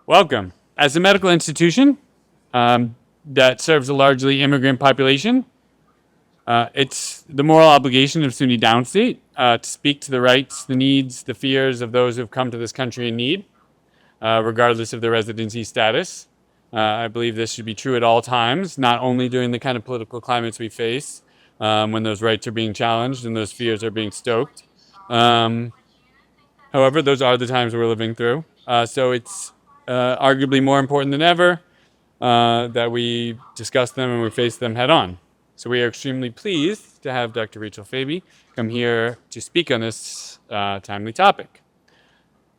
Welcome. As a medical institution that serves a largely immigrant population, it's the moral obligation of SUNY Downstate to speak to the rights, the needs, the fears of those who have come to this country in need, regardless of their residency status. I believe this should be true at all times, not only during the kind of political climates we face when those rights are being challenged and those fears are being stoked. However, those are the times we're living through. So it's arguably more important than ever that we discuss them and we face them head on. So we are extremely pleased to have Dr. Rachel Fabi come here to speak on this timely topic.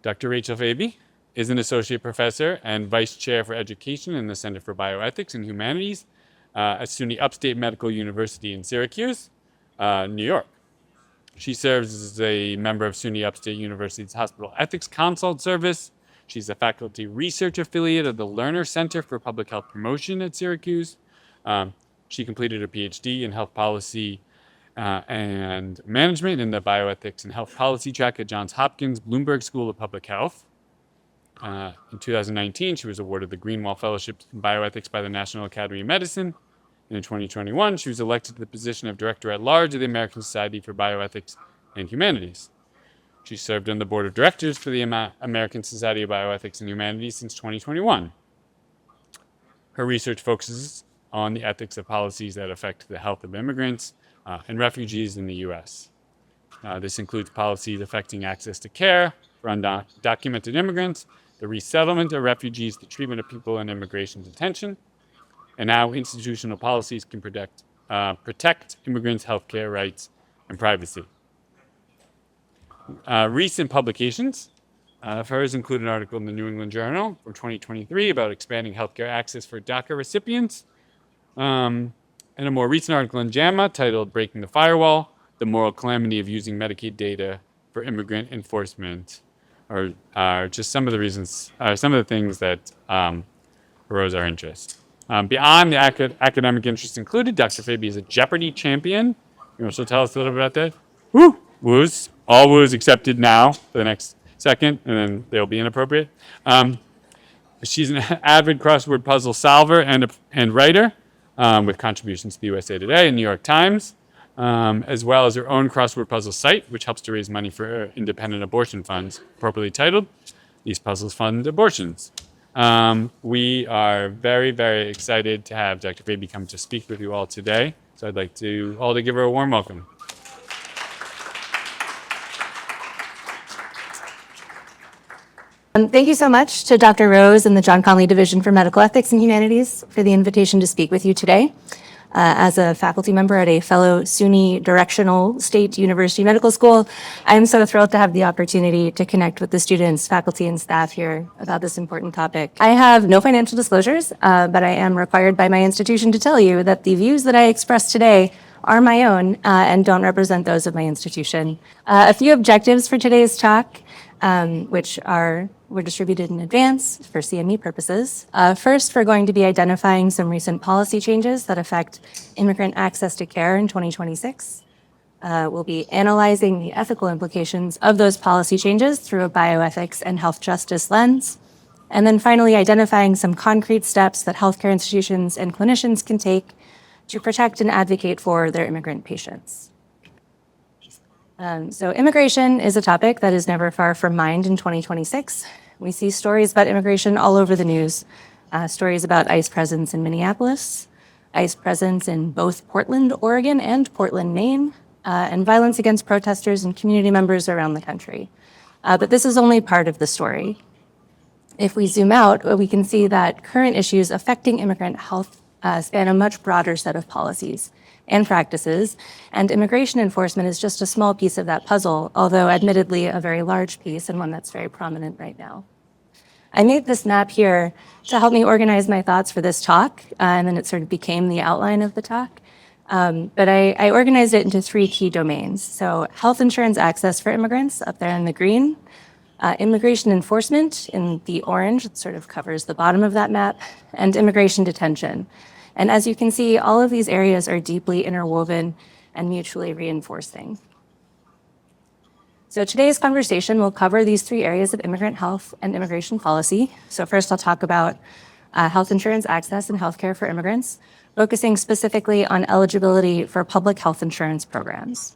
Dr. Rachel Fabi is an associate professor and vice chair for education in the Center for Bioethics and Humanities at SUNY Upstate Medical University in Syracuse, New York. She serves as a member of SUNY Upstate University's Hospital Ethics Consult Service. She's a faculty research affiliate of the Lerner Center for Public Health Promotion at Syracuse. She completed a Ph.D. in health policy and management in the bioethics and health policy track at Johns Hopkins Bloomberg School of Public Health. In 2019, she was awarded the Greenwall Fellowship in Bioethics by the National Academy of Medicine. And in 2021, she was elected to the position of Director at Large of the American Society for Bioethics and Humanities. She served on the board of directors for the American Society of Bioethics and Humanities since 2021. Her research focuses on the ethics of policies that affect the health of immigrants and refugees in the U.S. This includes policies affecting access to care for undocumented immigrants, the resettlement of refugees, the treatment of people in immigration detention, and how institutional policies can protect immigrants' healthcare rights and privacy. Recent publications of hers include an article in the New England Journal from 2023 about expanding healthcare access for DACA recipients, and a more recent article in JAMA titled "Breaking the Firewall: The Moral Calamity of Using Medicaid Data for Immigrant Enforcement," are just some of the reasons, some of the things that arose our interest. Beyond the academic interest included, Dr. Fabi is a Jeopardy champion. You want to tell us a little bit about that? Woo! Woos. All woos accepted now for the next second, and then they'll be inappropriate. She's an avid crossword puzzle solver and writer with contributions to the USA Today and New York Times, as well as her own crossword puzzle site, which helps to raise money for independent abortion funds, appropriately titled "These Puzzles Fund Abortions." We are very, very excited to have Dr. Fabi come to speak with you all today. So I'd like to give her a warm welcome. Thank you so much to Dr. Rose and the John Conley Division for Medical Ethics and Humanities for the invitation to speak with you today. As a faculty member at a fellow SUNY Directional State University Medical School, I am so thrilled to have the opportunity to connect with the students, faculty, and staff here about this important topic. I have no financial disclosures, but I am required by my institution to tell you that the views that I express today are my own and don't represent those of my institution. A few objectives for today's talk, which were distributed in advance for CME purposes. First, we're going to be identifying some recent policy changes that affect immigrant access to care in 2026. We'll be analyzing the ethical implications of those policy changes through a bioethics and health justice lens. And then finally, identifying some concrete steps that healthcare institutions and clinicians can take to protect and advocate for their immigrant patients. So immigration is a topic that is never far from mind in 2026. We see stories about immigration all over the news. Stories about ICE presence in Minneapolis, ICE presence in both Portland, Oregon and Portland, Maine, and violence against protesters and community members around the country. But this is only part of the story. If we zoom out, we can see that current issues affecting immigrant health span a much broader set of policies and practices, and immigration enforcement is just a small piece of that puzzle, although admittedly a very large piece and one that's very prominent right now. I made this map here to help me organize my thoughts for this talk, and then it sort of became the outline of the talk. But I organized it into three key domains. So health insurance access for immigrants up there in the green, immigration enforcement in the orange, it sort of covers the bottom of that map, and immigration detention. And as you can see, all of these areas are deeply interwoven and mutually reinforcing. So today's conversation will cover these three areas of immigrant health and immigration policy. So first, I'll talk about health insurance access and healthcare for immigrants, focusing specifically on eligibility for public health insurance programs.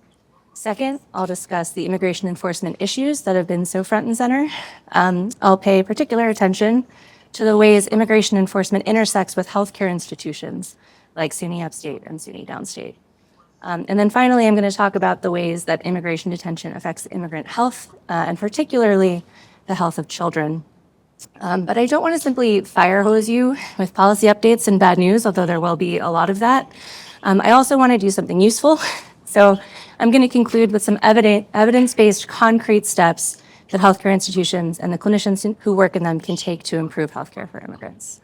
Second, I'll discuss the immigration enforcement issues that have been so front and center. I'll pay particular attention to the ways immigration enforcement intersects with healthcare institutions like SUNY Upstate and SUNY Downstate. And then finally, I'm going to talk about the ways that immigration detention affects immigrant health, and particularly the health of children. But I don't want to simply fire hose you with policy updates and bad news, although there will be a lot of that. I also want to do something useful. So I'm going to conclude with some evidence-based concrete steps that healthcare institutions and the clinicians who work in them can take to improve healthcare for immigrants.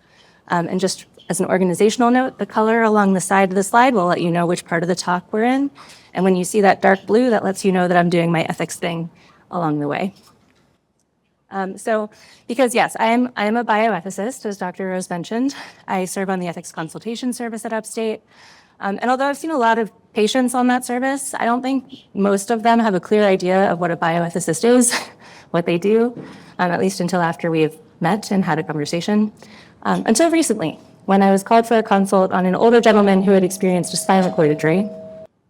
And just as an organizational note, the color along the side of the slide will let you know which part of the talk we're in. And when you see that dark blue, that lets you know that I'm doing my ethics thing along the way. Because yes, I am a bioethicist, as Dr. Rose mentioned. I serve on the ethics consultation service at Upstate. And although I've seen a lot of patients on that service, I don't think most of them have a clear idea of what a bioethicist is, what they do, at least until after we've met and had a conversation. Until recently, when I was called for a consult on an older gentleman who had experienced a spinal cord injury.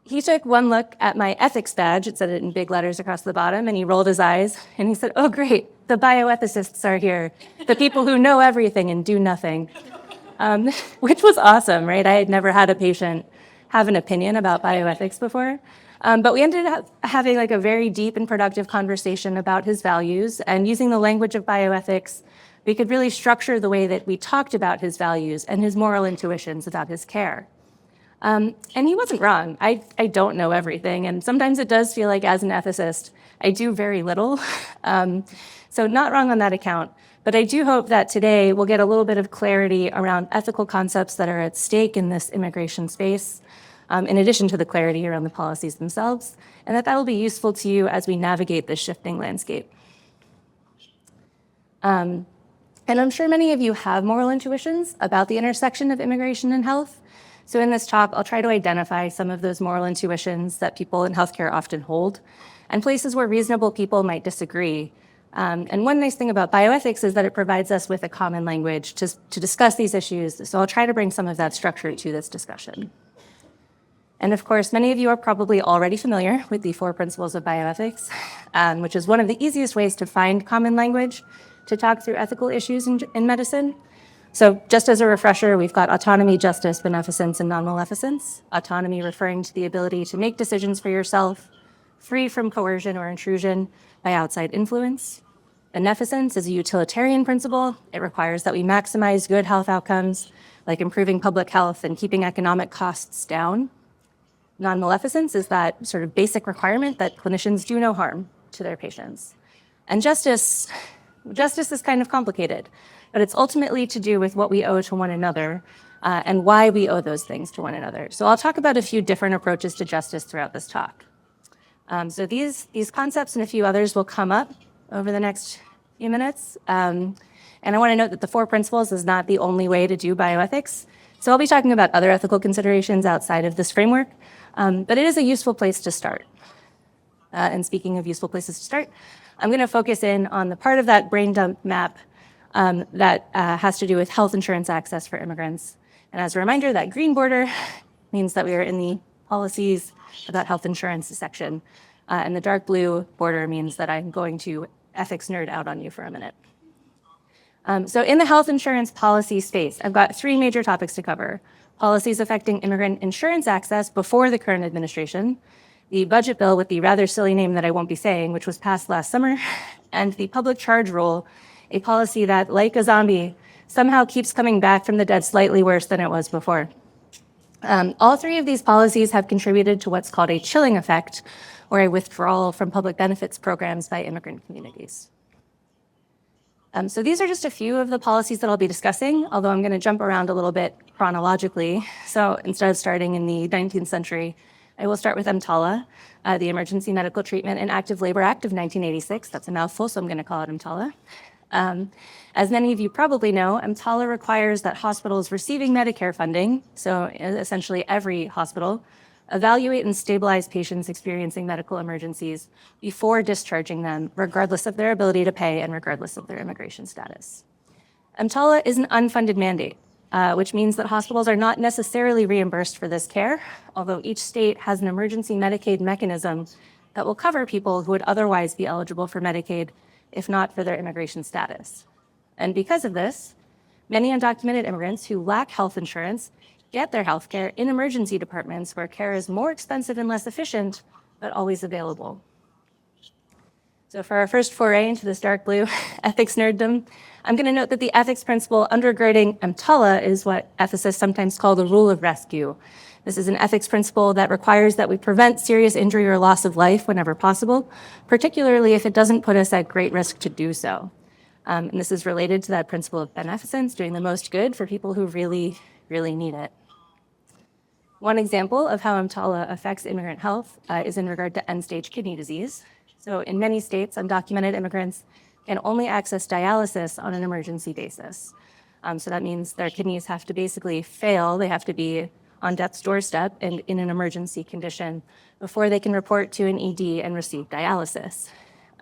He took one look at my ethics badge, it said it in big letters across the bottom, and he rolled his eyes, and he said, "Oh, great, the bioethicists are here, the people who know everything and do nothing," which was awesome, right? I had never had a patient have an opinion about bioethics before, but we ended up having like a very deep and productive conversation about his values, and using the language of bioethics, we could really structure the way that we talked about his values and his moral intuitions about his care. And he wasn't wrong. I don't know everything, and sometimes it does feel like as an ethicist, I do very little. So not wrong on that account, but I do hope that today we'll get a little bit of clarity around ethical concepts that are at stake in this immigration space, in addition to the clarity around the policies themselves, and that will be useful to you as we navigate this shifting landscape. And I'm sure many of you have moral intuitions about the intersection of immigration and health. So in this talk, I'll try to identify some of those moral intuitions that people in healthcare often hold, and places where reasonable people might disagree. And one nice thing about bioethics is that it provides us with a common language to discuss these issues. So I'll try to bring some of that structure to this discussion. And of course, many of you are probably already familiar with the 4 principles of bioethics, which is one of the easiest ways to find common language to talk through ethical issues in medicine. So just as a refresher, we've got autonomy, justice, beneficence, and non-maleficence. Autonomy referring to the ability to make decisions for yourself, free from coercion or intrusion by outside influence. Beneficence is a utilitarian principle. It requires that we maximize good health outcomes, like improving public health and keeping economic costs down. Non-maleficence is that sort of basic requirement that clinicians do no harm to their patients. And justice is kind of complicated, but it's ultimately to do with what we owe to one another and why we owe those things to one another. So I'll talk about a few different approaches to justice throughout this talk. So these concepts and a few others will come up over the next few minutes. And I want to note that the 4 principles is not the only way to do bioethics. So I'll be talking about other ethical considerations outside of this framework, but it is a useful place to start. And speaking of useful places to start, I'm going to focus in on the part of that brain dump map that has to do with health insurance access for immigrants. And as a reminder, that green border means that we are in the policies about health insurance section. And the dark blue border means that I'm going to ethics nerd out on you for a minute. So in the health insurance policy space, I've got 3 major topics to cover. Policies affecting immigrant insurance access before the current administration, the budget bill with the rather silly name that I won't be saying, which was passed last summer, and the public charge rule, a policy that, like a zombie, somehow keeps coming back from the dead slightly worse than it was before. All 3 of these policies have contributed to what's called a chilling effect, or a withdrawal from public benefits programs by immigrant communities. So these are just a few of the policies that I'll be discussing, although I'm going to jump around a little bit chronologically. So instead of starting in the 19th century, I will start with EMTALA, the Emergency Medical Treatment and Active Labor Act of 1986. That's a mouthful, so I'm going to call it EMTALA. As many of you probably know, EMTALA requires that hospitals receiving Medicare funding, so essentially every hospital, evaluate and stabilize patients experiencing medical emergencies before discharging them, regardless of their ability to pay and regardless of their immigration status. EMTALA is an unfunded mandate, which means that hospitals are not necessarily reimbursed for this care, although each state has an emergency Medicaid mechanism that will cover people who would otherwise be eligible for Medicaid if not for their immigration status. And because of this, many undocumented immigrants who lack health insurance get their health care in emergency departments where care is more expensive and less efficient, but always available. So for our first foray into this dark blue ethics nerddom, I'm going to note that the ethics principle undergirding EMTALA is what ethicists sometimes call the rule of rescue. This is an ethics principle that requires that we prevent serious injury or loss of life whenever possible, particularly if it doesn't put us at great risk to do so. And this is related to that principle of beneficence, doing the most good for people who really, really need it. One example of how EMTALA affects immigrant health is in regard to end-stage kidney disease. So in many states, undocumented immigrants can only access dialysis on an emergency basis. So that means their kidneys have to basically fail. They have to be on death's doorstep and in an emergency condition before they can report to an ED and receive dialysis.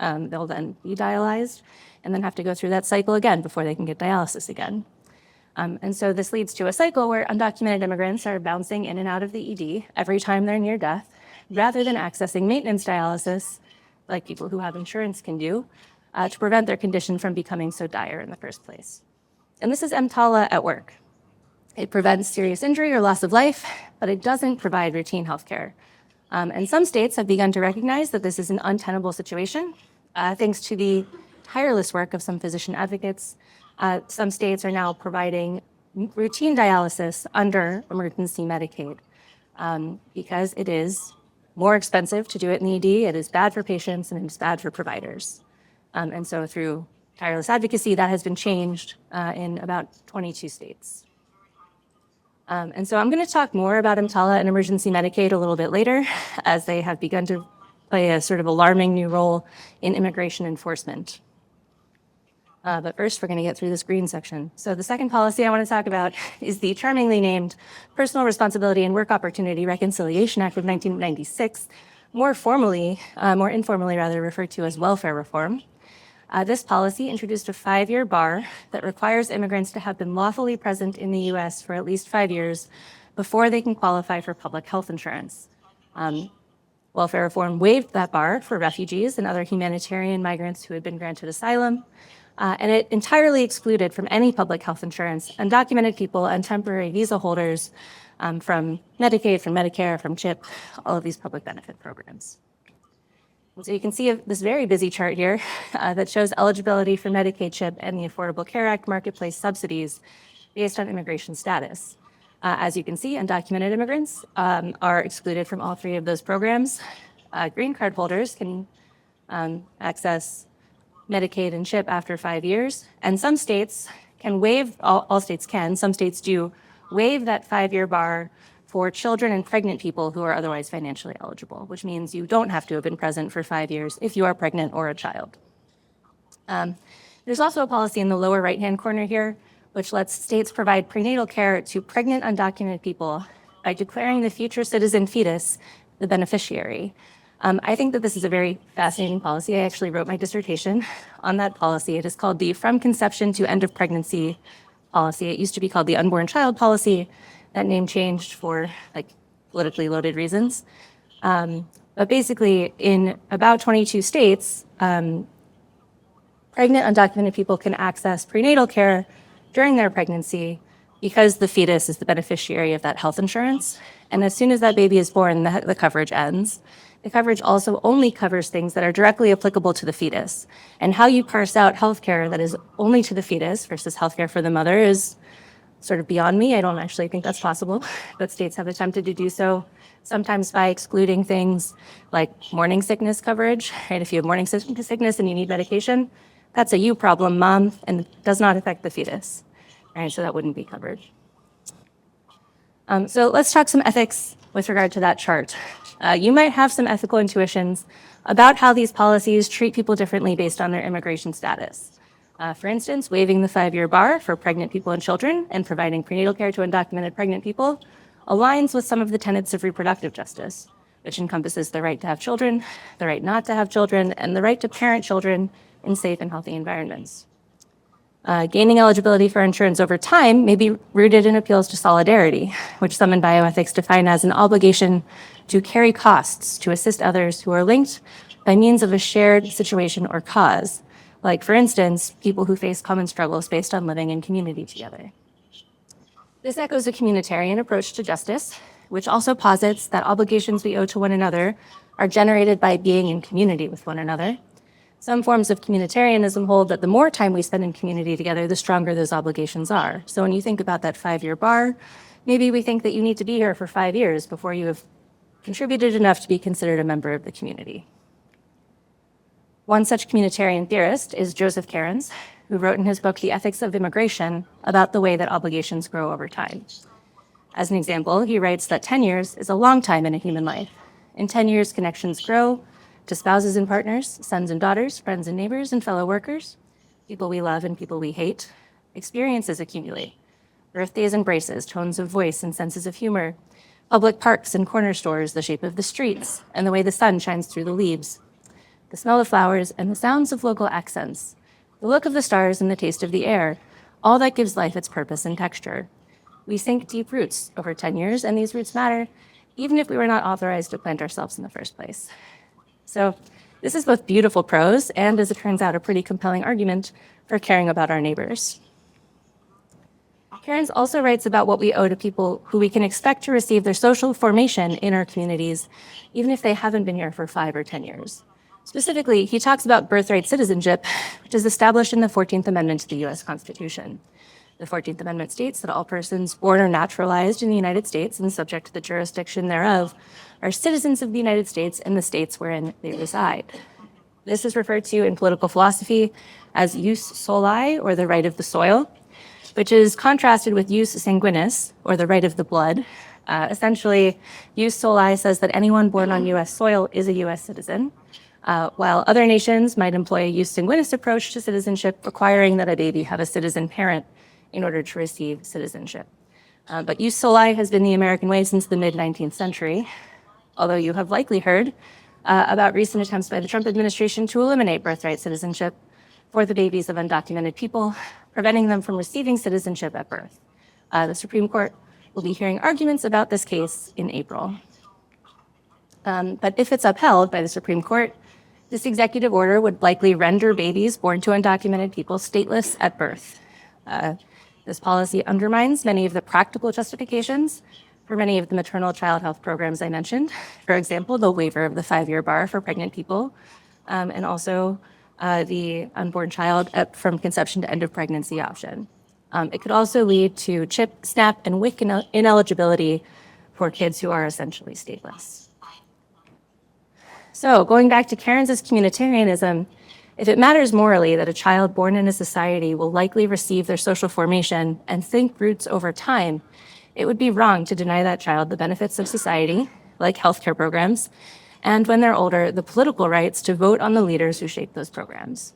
They'll then be dialyzed and then have to go through that cycle again before they can get dialysis again. And so this leads to a cycle where undocumented immigrants are bouncing in and out of the ED every time they're near death, rather than accessing maintenance dialysis, like people who have insurance can do, to prevent their condition from becoming so dire in the first place. And this is EMTALA at work. It prevents serious injury or loss of life, but it doesn't provide routine health care. And some states have begun to recognize that this is an untenable situation, thanks to the tireless work of some physician advocates. Some states are now providing routine dialysis under emergency Medicaid because it is more expensive to do it in the ED, it is bad for patients, and it's bad for providers. And so through tireless advocacy, that has been changed in about 22 states. And so I'm going to talk more about EMTALA and emergency Medicaid a little bit later, as they have begun to play a sort of alarming new role in immigration enforcement. But first, we're going to get through this green section. So the second policy I want to talk about is the charmingly named Personal Responsibility and Work Opportunity Reconciliation Act of 1996, more informally referred to as welfare reform. This policy introduced a 5-year bar that requires immigrants to have been lawfully present in the U.S. for at least 5 years before they can qualify for public health insurance. Welfare reform waived that bar for refugees and other humanitarian migrants who had been granted asylum, and it entirely excluded from any public health insurance undocumented people and temporary visa holders from Medicaid, from Medicare, from CHIP, all of these public benefit programs. So you can see this very busy chart here that shows eligibility for Medicaid, CHIP, and the Affordable Care Act marketplace subsidies based on immigration status. As you can see, undocumented immigrants are excluded from all 3 of those programs. Green card holders can access Medicaid and CHIP after 5 years, and some states can waive, all states can, some states do waive that 5-year bar for children and pregnant people who are otherwise financially eligible, which means you don't have to have been present for 5 years if you are pregnant or a child. There's also a policy in the lower right-hand corner here, which lets states provide prenatal care to pregnant undocumented people by declaring the future citizen fetus the beneficiary. I think that this is a very fascinating policy. I actually wrote my dissertation on that policy. It is called the From Conception to End of Pregnancy policy. It used to be called the Unborn Child policy. That name changed for politically loaded reasons. But basically, in about 22 states, pregnant undocumented people can access prenatal care during their pregnancy because the fetus is the beneficiary of that health insurance. And as soon as that baby is born, the coverage ends. The coverage also only covers things that are directly applicable to the fetus. And how you parse out healthcare that is only to the fetus versus healthcare for the mother is sort of beyond me. I don't actually think that's possible, but states have attempted to do so, sometimes by excluding things like morning sickness coverage, right? If you have morning sickness and you need medication, that's a you problem, mom, and it does not affect the fetus, right? So that wouldn't be covered. So let's talk some ethics with regard to that chart. You might have some ethical intuitions about how these policies treat people differently based on their immigration status. For instance, waiving the 5-year bar for pregnant people and children and providing prenatal care to undocumented pregnant people aligns with some of the tenets of reproductive justice, which encompasses the right to have children, the right not to have children, and the right to parent children in safe and healthy environments. Gaining eligibility for insurance over time may be rooted in appeals to solidarity, which some in bioethics define as an obligation to carry costs to assist others who are linked by means of a shared situation or cause, like, for instance, people who face common struggles based on living in community together. This echoes a communitarian approach to justice, which also posits that obligations we owe to one another are generated by being in community with one another. Some forms of communitarianism hold that the more time we spend in community together, the stronger those obligations are. So when you think about that 5-year bar, maybe we think that you need to be here for 5 years before you have contributed enough to be considered a member of the community. One such communitarian theorist is Joseph Cairns, who wrote in his book, The Ethics of Immigration, about the way that obligations grow over time. As an example, he writes that 10 years is a long time in a human life. In 10 years, connections grow to spouses and partners, sons and daughters, friends and neighbors, and fellow workers, people we love and people we hate. Experiences accumulate. Birthdays and braces, tones of voice and senses of humor, public parks and corner stores, the shape of the streets, and the way the sun shines through the leaves, the smell of flowers and the sounds of local accents, the look of the stars and the taste of the air, all that gives life its purpose and texture. We sink deep roots over 10 years, and these roots matter, even if we were not authorized to plant ourselves in the first place. So this is both beautiful prose and, as it turns out, a pretty compelling argument for caring about our neighbors. Cairns also writes about what we owe to people who we can expect to receive their social formation in our communities, even if they haven't been here for 5 or 10 years. Specifically, he talks about birthright citizenship, which is established in the 14th Amendment to the U.S. Constitution. The 14th Amendment states that all persons born or naturalized in the United States and subject to the jurisdiction thereof are citizens of the United States and the states wherein they reside. This is referred to in political philosophy as jus soli, or the right of the soil, which is contrasted with jus sanguinis, or the right of the blood. Essentially, jus soli says that anyone born on U.S. soil is a U.S. citizen, while other nations might employ a jus sanguinis approach to citizenship, requiring that a baby have a citizen parent in order to receive citizenship. But jus soli has been the American way since the mid-19th century, although you have likely heard about recent attempts by the Trump administration to eliminate birthright citizenship for the babies of undocumented people, preventing them from receiving citizenship at birth. The Supreme Court will be hearing arguments about this case in April. But if it's upheld by the Supreme Court, this executive order would likely render babies born to undocumented people stateless at birth. This policy undermines many of the practical justifications for many of the maternal child health programs I mentioned. For example, the waiver of the 5-year bar for pregnant people, and also the unborn child from conception to end of pregnancy option. It could also lead to CHIP, SNAP, and WIC ineligibility for kids who are essentially stateless. So going back to Cairns' communitarianism, if it matters morally that a child born in a society will likely receive their social formation and sink roots over time, it would be wrong to deny that child the benefits of society, like healthcare programs, and when they're older, the political rights to vote on the leaders who shape those programs.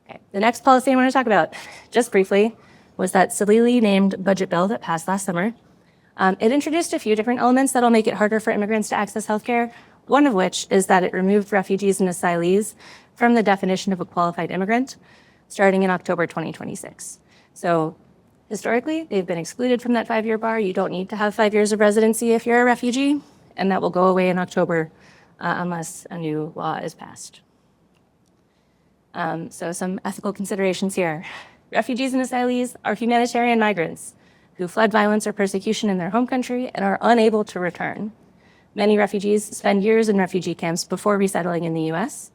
Okay. The next policy I want to talk about, just briefly, was that sillily named budget bill that passed last summer. It introduced a few different elements that'll make it harder for immigrants to access healthcare, one of which is that it removed refugees and asylees from the definition of a qualified immigrant starting in October 2026. So historically, they've been excluded from that 5-year bar. You don't need to have 5 years of residency if you're a refugee, and that will go away in October unless a new law is passed. So some ethical considerations here. Refugees and asylees are humanitarian migrants who fled violence or persecution in their home country and are unable to return. Many refugees spend years in refugee camps before resettling in the US,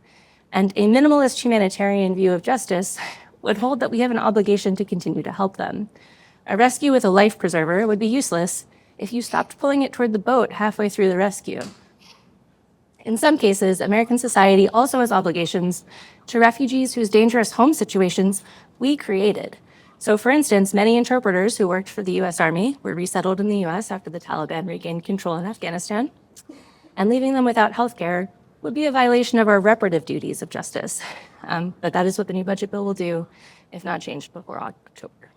and a minimalist humanitarian view of justice would hold that we have an obligation to continue to help them. A rescue with a life preserver would be useless if you stopped pulling it toward the boat halfway through the rescue. In some cases, American society also has obligations to refugees whose dangerous home situations we created. So for instance, many interpreters who worked for the US Army were resettled in the US after the Taliban regained control in Afghanistan, and leaving them without health care would be a violation of our reparative duties of justice. But that is what the new budget bill will do, if not changed before October.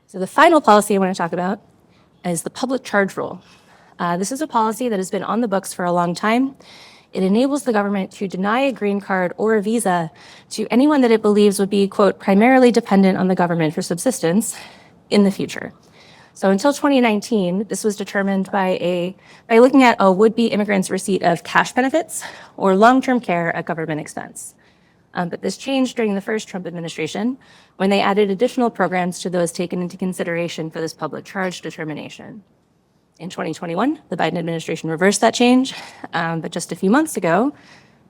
So the final policy I want to talk about is the public charge rule. This is a policy that has been on the books for a long time. It enables the government to deny a green card or a visa to anyone that it believes would be, quote, primarily dependent on the government for subsistence in the future. So until 2019, this was determined by looking at a would-be immigrant's receipt of cash benefits or long-term care at government expense. But this changed during the first Trump administration when they added additional programs to those taken into consideration for this public charge determination. In 2021, the Biden administration reversed that change, but just a few months ago,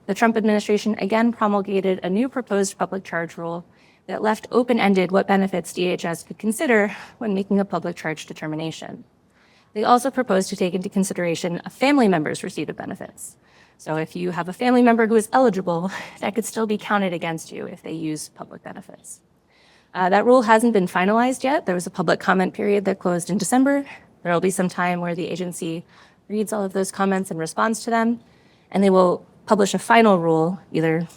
the Trump administration again promulgated a new proposed public charge rule that left open-ended what benefits DHS could consider when making a public charge determination. They also proposed to take into consideration a family member's receipt of benefits. So if you have a family member who is eligible, that could still be counted against you if they use public benefits. That rule hasn't been finalized yet. There was a public comment period that closed in December. There will be some time where the agency reads all of those comments and responds to them, and they will publish a final rule, either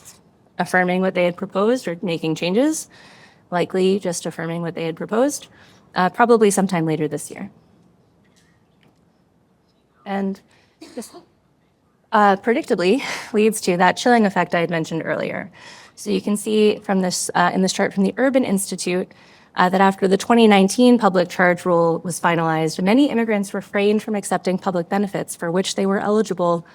affirming what they had proposed or making changes, likely just affirming what they had proposed, probably sometime later this year. And this predictably leads to that chilling effect I had mentioned earlier. So you can see from this in this chart from the Urban Institute that after the 2019 public charge rule was finalized, many immigrants refrained from accepting public benefits for which they were eligible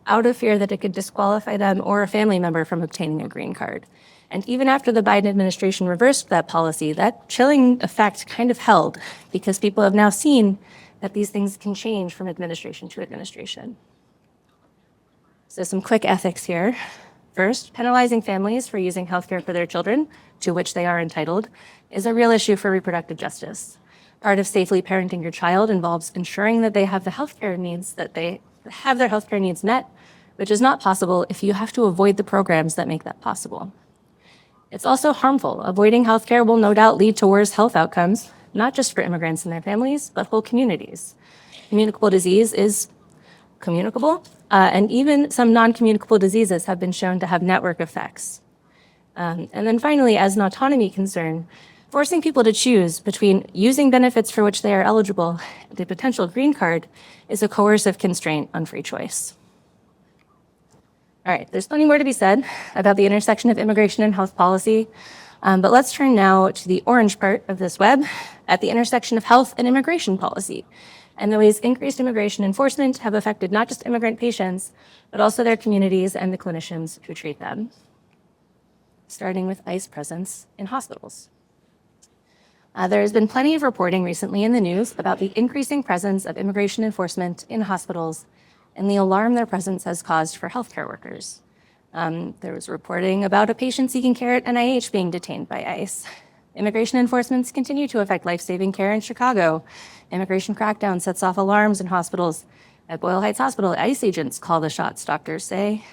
out of fear that it could disqualify them or a family member from obtaining a green card. And even after the Biden administration reversed that policy, that chilling effect kind of held because people have now seen that these things can change from administration to administration. So some quick ethics here. First, penalizing families for using healthcare for their children, to which they are entitled, is a real issue for reproductive justice. Part of safely parenting your child involves ensuring that they have the healthcare needs that they have their healthcare needs met, which is not possible if you have to avoid the programs that make that possible. It's also harmful. Avoiding healthcare will no doubt lead to worse health outcomes, not just for immigrants and their families, but whole communities. Communicable disease is communicable, and even some non-communicable diseases have been shown to have network effects. And then finally, as an autonomy concern, forcing people to choose between using benefits for which they are eligible and a potential green card is a coercive constraint on free choice. All right, there's plenty more to be said about the intersection of immigration and health policy, but let's turn now to the orange part of this web at the intersection of health and immigration policy and the ways increased immigration enforcement have affected not just immigrant patients, but also their communities and the clinicians who treat them, starting with ICE presence in hospitals. There has been plenty of reporting recently in the news about the increasing presence of immigration enforcement in hospitals and the alarm their presence has caused for healthcare workers. There was reporting about a patient seeking care at NIH being detained by ICE. Immigration enforcements continue to affect life-saving care in Chicago. Immigration crackdown sets off alarms in hospitals. At Boyle Heights Hospital, ICE agents call the shots, doctors say.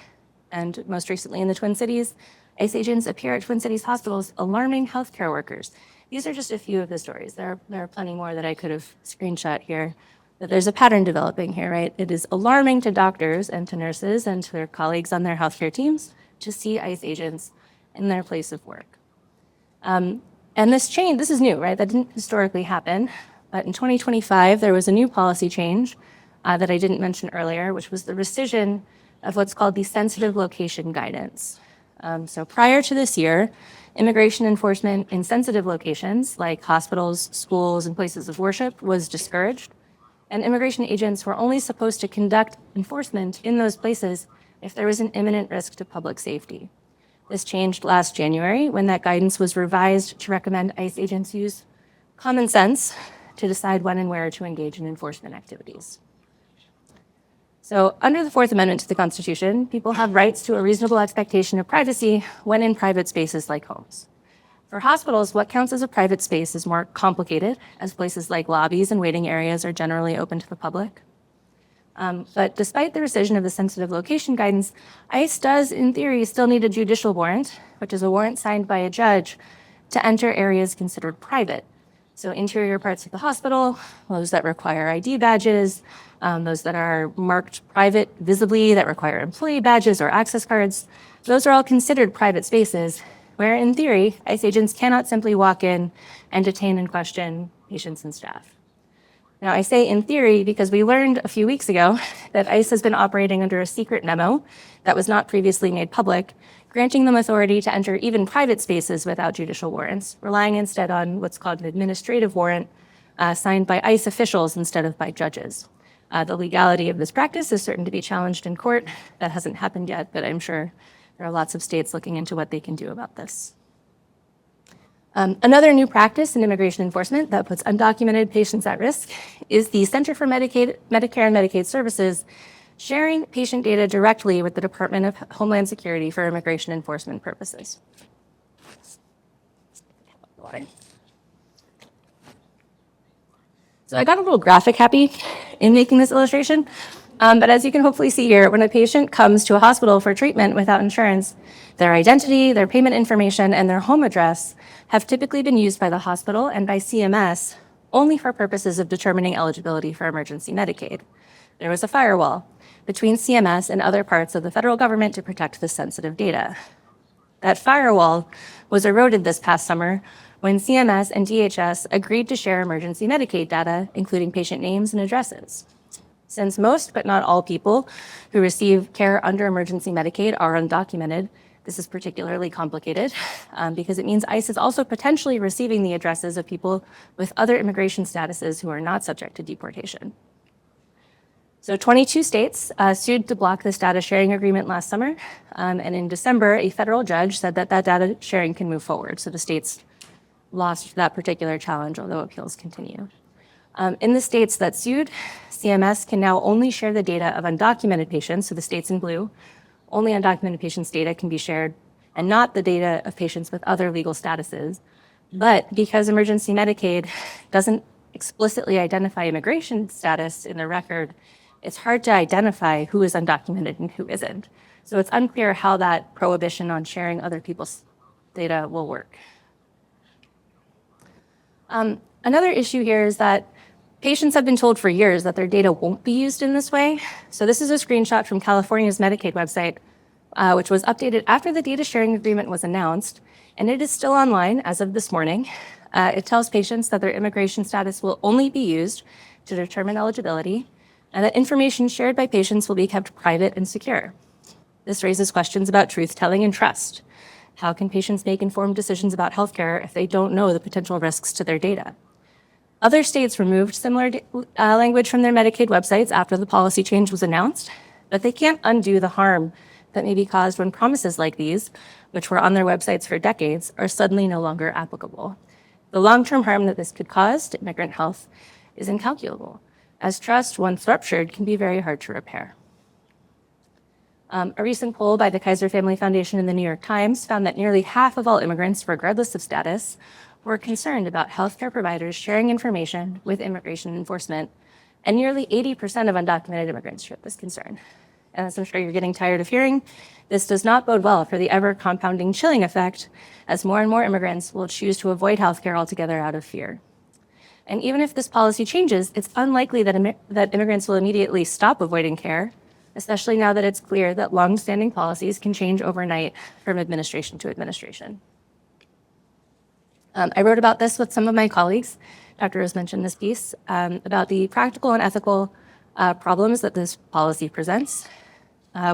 And most recently in the Twin Cities, ICE agents appear at Twin Cities hospitals alarming healthcare workers. These are just a few of the stories. There are plenty more that I could have screenshot here. But there's a pattern developing here, right? It is alarming to doctors and to nurses and to their colleagues on their healthcare teams to see ICE agents in their place of work. And this is new, right? That didn't historically happen. But in 2025, there was a new policy change that I didn't mention earlier, which was the rescission of what's called the sensitive location guidance. So prior to this year, immigration enforcement in sensitive locations like hospitals, schools, and places of worship was discouraged. And immigration agents were only supposed to conduct enforcement in those places if there was an imminent risk to public safety. This changed last January when that guidance was revised to recommend ICE agents use common sense to decide when and where to engage in enforcement activities. So under the Fourth Amendment to the Constitution, people have rights to a reasonable expectation of privacy when in private spaces like homes. For hospitals, what counts as a private space is more complicated, as places like lobbies and waiting areas are generally open to the public. But despite the rescission of the sensitive location guidance, ICE does, in theory, still need a judicial warrant, which is a warrant signed by a judge, to enter areas considered private. So interior parts of the hospital, those that require ID badges, those that are marked private visibly that require employee badges or access cards, those are all considered private spaces where, in theory, ICE agents cannot simply walk in and detain and question patients and staff. Now, I say in theory because we learned a few weeks ago that ICE has been operating under a secret memo that was not previously made public, granting them authority to enter even private spaces without judicial warrants, relying instead on what's called an administrative warrant signed by ICE officials instead of by judges. The legality of this practice is certain to be challenged in court. That hasn't happened yet, but I'm sure there are lots of states looking into what they can do about this. Another new practice in immigration enforcement that puts undocumented patients at risk is the Center for Medicare and Medicaid Services sharing patient data directly with the Department of Homeland Security for immigration enforcement purposes. So I got a little graphic happy in making this illustration, but as you can hopefully see here, when a patient comes to a hospital for treatment without insurance, their identity, their payment information, and their home address have typically been used by the hospital and by CMS only for purposes of determining eligibility for emergency Medicaid. There was a firewall between CMS and other parts of the federal government to protect this sensitive data. That firewall was eroded this past summer when CMS and DHS agreed to share emergency Medicaid data, including patient names and addresses. Since most, but not all people who receive care under emergency Medicaid are undocumented, this is particularly complicated because it means ICE is also potentially receiving the addresses of people with other immigration statuses who are not subject to deportation. So 22 states sued to block this data sharing agreement last summer. And in December, a federal judge said that that data sharing can move forward. So the states lost that particular challenge, although appeals continue. In the states that sued, CMS can now only share the data of undocumented patients, so the states in blue. Only undocumented patients' data can be shared, and not the data of patients with other legal statuses. But because emergency Medicaid doesn't explicitly identify immigration status in the record, it's hard to identify who is undocumented and who isn't. So it's unclear how that prohibition on sharing other people's data will work. Another issue here is that patients have been told for years that their data won't be used in this way. So this is a screenshot from California's Medicaid website, which was updated after the data sharing agreement was announced, and it is still online as of this morning. It tells patients that their immigration status will only be used to determine eligibility, and that information shared by patients will be kept private and secure. This raises questions about truth-telling and trust. How can patients make informed decisions about healthcare if they don't know the potential risks to their data? Other states removed similar language from their Medicaid websites after the policy change was announced, but they can't undo the harm that may be caused when promises like these, which were on their websites for decades, are suddenly no longer applicable. The long-term harm that this could cause to immigrant health is incalculable, as trust, once ruptured, can be very hard to repair. A recent poll by the Kaiser Family Foundation and the New York Times found that nearly half of all immigrants, regardless of status, were concerned about healthcare providers sharing information with immigration enforcement, and nearly 80% of undocumented immigrants shared this concern. And as I'm sure you're getting tired of hearing, this does not bode well for the ever-compounding chilling effect, as more and more immigrants will choose to avoid healthcare altogether out of fear. And even if this policy changes, it's unlikely that immigrants will immediately stop avoiding care, especially now that it's clear that long-standing policies can change overnight from administration to administration. I wrote about this with some of my colleagues. Dr. Rose mentioned this piece about the practical and ethical problems that this policy presents.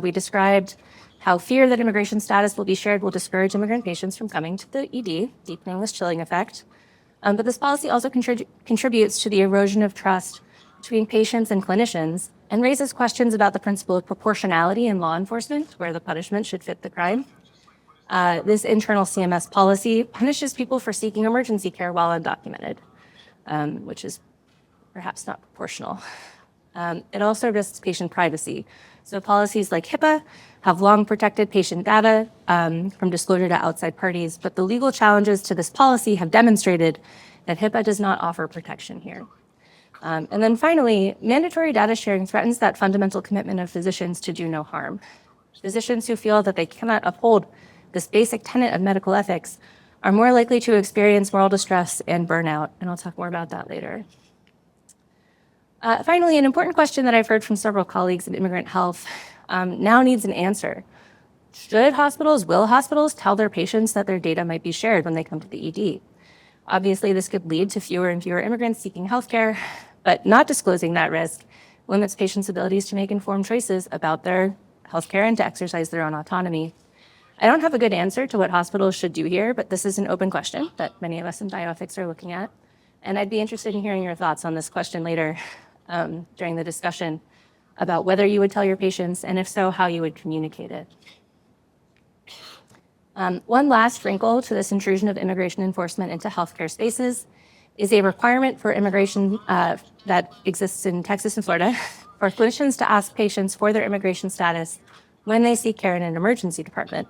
We described how fear that immigration status will be shared will discourage immigrant patients from coming to the ED, deepening this chilling effect. But this policy also contributes to the erosion of trust between patients and clinicians and raises questions about the principle of proportionality in law enforcement, where the punishment should fit the crime. This internal CMS policy punishes people for seeking emergency care while undocumented, which is perhaps not proportional. It also risks patient privacy. So policies like HIPAA have long protected patient data from disclosure to outside parties, but the legal challenges to this policy have demonstrated that HIPAA does not offer protection here. And then finally, mandatory data sharing threatens that fundamental commitment of physicians to do no harm. Physicians who feel that they cannot uphold this basic tenet of medical ethics are more likely to experience moral distress and burnout, and I'll talk more about that later. Finally, an important question that I've heard from several colleagues in immigrant health now needs an answer. Will hospitals tell their patients that their data might be shared when they come to the ED? Obviously, this could lead to fewer and fewer immigrants seeking healthcare, but not disclosing that risk limits patients' abilities to make informed choices about their healthcare and to exercise their own autonomy. I don't have a good answer to what hospitals should do here, but this is an open question that many of us in bioethics are looking at. And I'd be interested in hearing your thoughts on this question later during the discussion about whether you would tell your patients, and if so, how you would communicate it. One last wrinkle to this intrusion of immigration enforcement into healthcare spaces is a requirement for immigration that exists in Texas and Florida for clinicians to ask patients for their immigration status when they seek care in an emergency department.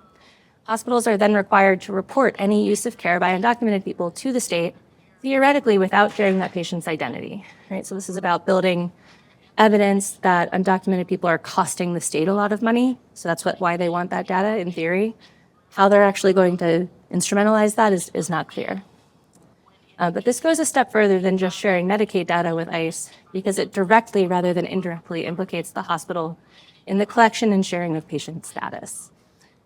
Hospitals are then required to report any use of care by undocumented people to the state, theoretically without sharing that patient's identity. Right? So this is about building evidence that undocumented people are costing the state a lot of money. So that's why they want that data in theory. How they're actually going to instrumentalize that is not clear. But this goes a step further than just sharing Medicaid data with ICE because it directly rather than indirectly implicates the hospital in the collection and sharing of patient status.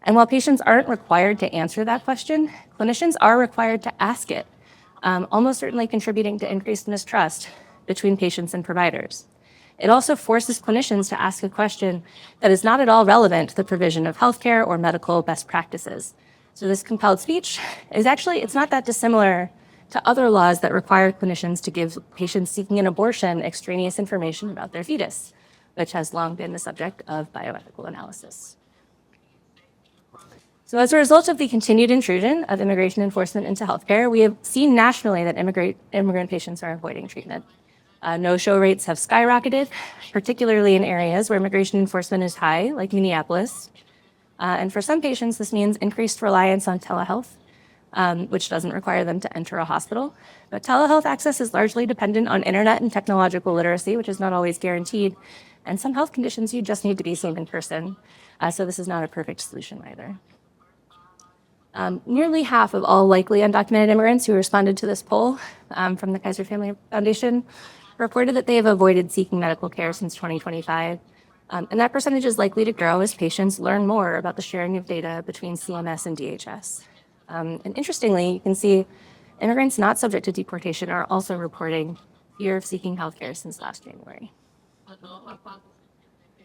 And while patients aren't required to answer that question, clinicians are required to ask it, almost certainly contributing to increased mistrust between patients and providers. It also forces clinicians to ask a question that is not at all relevant to the provision of healthcare or medical best practices. So this compelled speech is actually, it's not that dissimilar to other laws that require clinicians to give patients seeking an abortion extraneous information about their fetus, which has long been the subject of bioethical analysis. So as a result of the continued intrusion of immigration enforcement into healthcare, we have seen nationally that immigrant patients are avoiding treatment. No-show rates have skyrocketed, particularly in areas where immigration enforcement is high, like Minneapolis. And for some patients, this means increased reliance on telehealth, which doesn't require them to enter a hospital. But telehealth access is largely dependent on internet and technological literacy, which is not always guaranteed. And some health conditions you just need to be seen in person. So this is not a perfect solution either. Nearly half of all likely undocumented immigrants who responded to this poll from the Kaiser Family Foundation reported that they have avoided seeking medical care since 2025. And that percentage is likely to grow as patients learn more about the sharing of data between CMS and DHS. And interestingly, you can see immigrants not subject to deportation are also reporting fear of seeking healthcare since last January.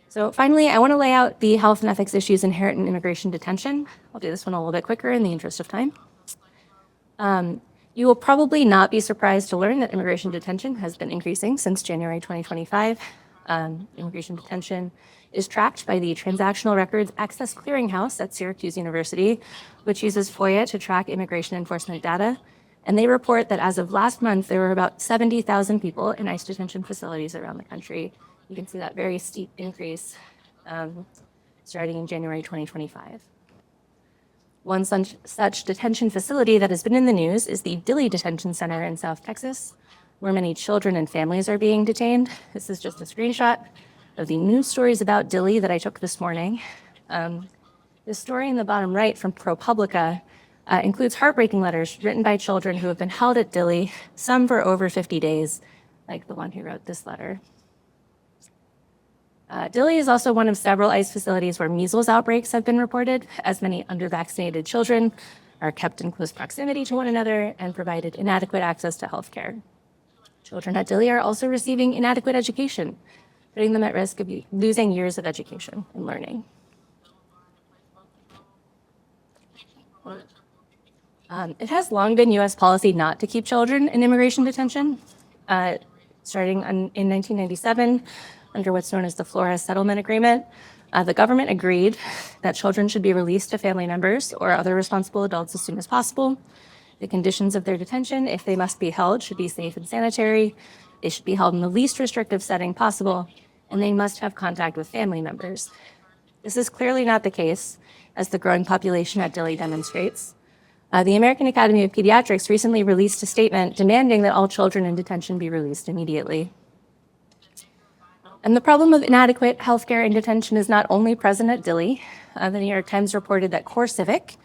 So finally, I want to lay out the health and ethics issues inherent in immigration detention. I'll do this one a little bit quicker in the interest of time. You will probably not be surprised to learn that immigration detention has been increasing since January 2025. Immigration detention is tracked by the Transactional Records Access Clearinghouse at Syracuse University, which uses FOIA to track immigration enforcement data. And they report that as of last month, there were about 70,000 people in ICE detention facilities around the country. You can see that very steep increase starting in January 2025. One such detention facility that has been in the news is the Dilley Detention Center in South Texas, where many children and families are being detained. This is just a screenshot of the news stories about Dilley that I took this morning. This story in the bottom right from ProPublica includes heartbreaking letters written by children who have been held at Dilley, some for over 50 days, like the one who wrote this letter. Dilley is also one of several ICE facilities where measles outbreaks have been reported, as many under-vaccinated children are kept in close proximity to one another and provided inadequate access to health care. Children at Dilley are also receiving inadequate education, putting them at risk of losing years of education and learning. It has long been U.S. policy not to keep children in immigration detention. Starting in 1997, under what's known as the Flores Settlement Agreement, the government agreed that children should be released to family members or other responsible adults as soon as possible. The conditions of their detention, if they must be held, should be safe and sanitary. They should be held in the least restrictive setting possible, and they must have contact with family members. This is clearly not the case, as the growing population at Dilley demonstrates. The American Academy of Pediatrics recently released a statement demanding that all children in detention be released immediately. And the problem of inadequate healthcare in detention is not only present at Dilley. The New York Times reported that CoreCivic,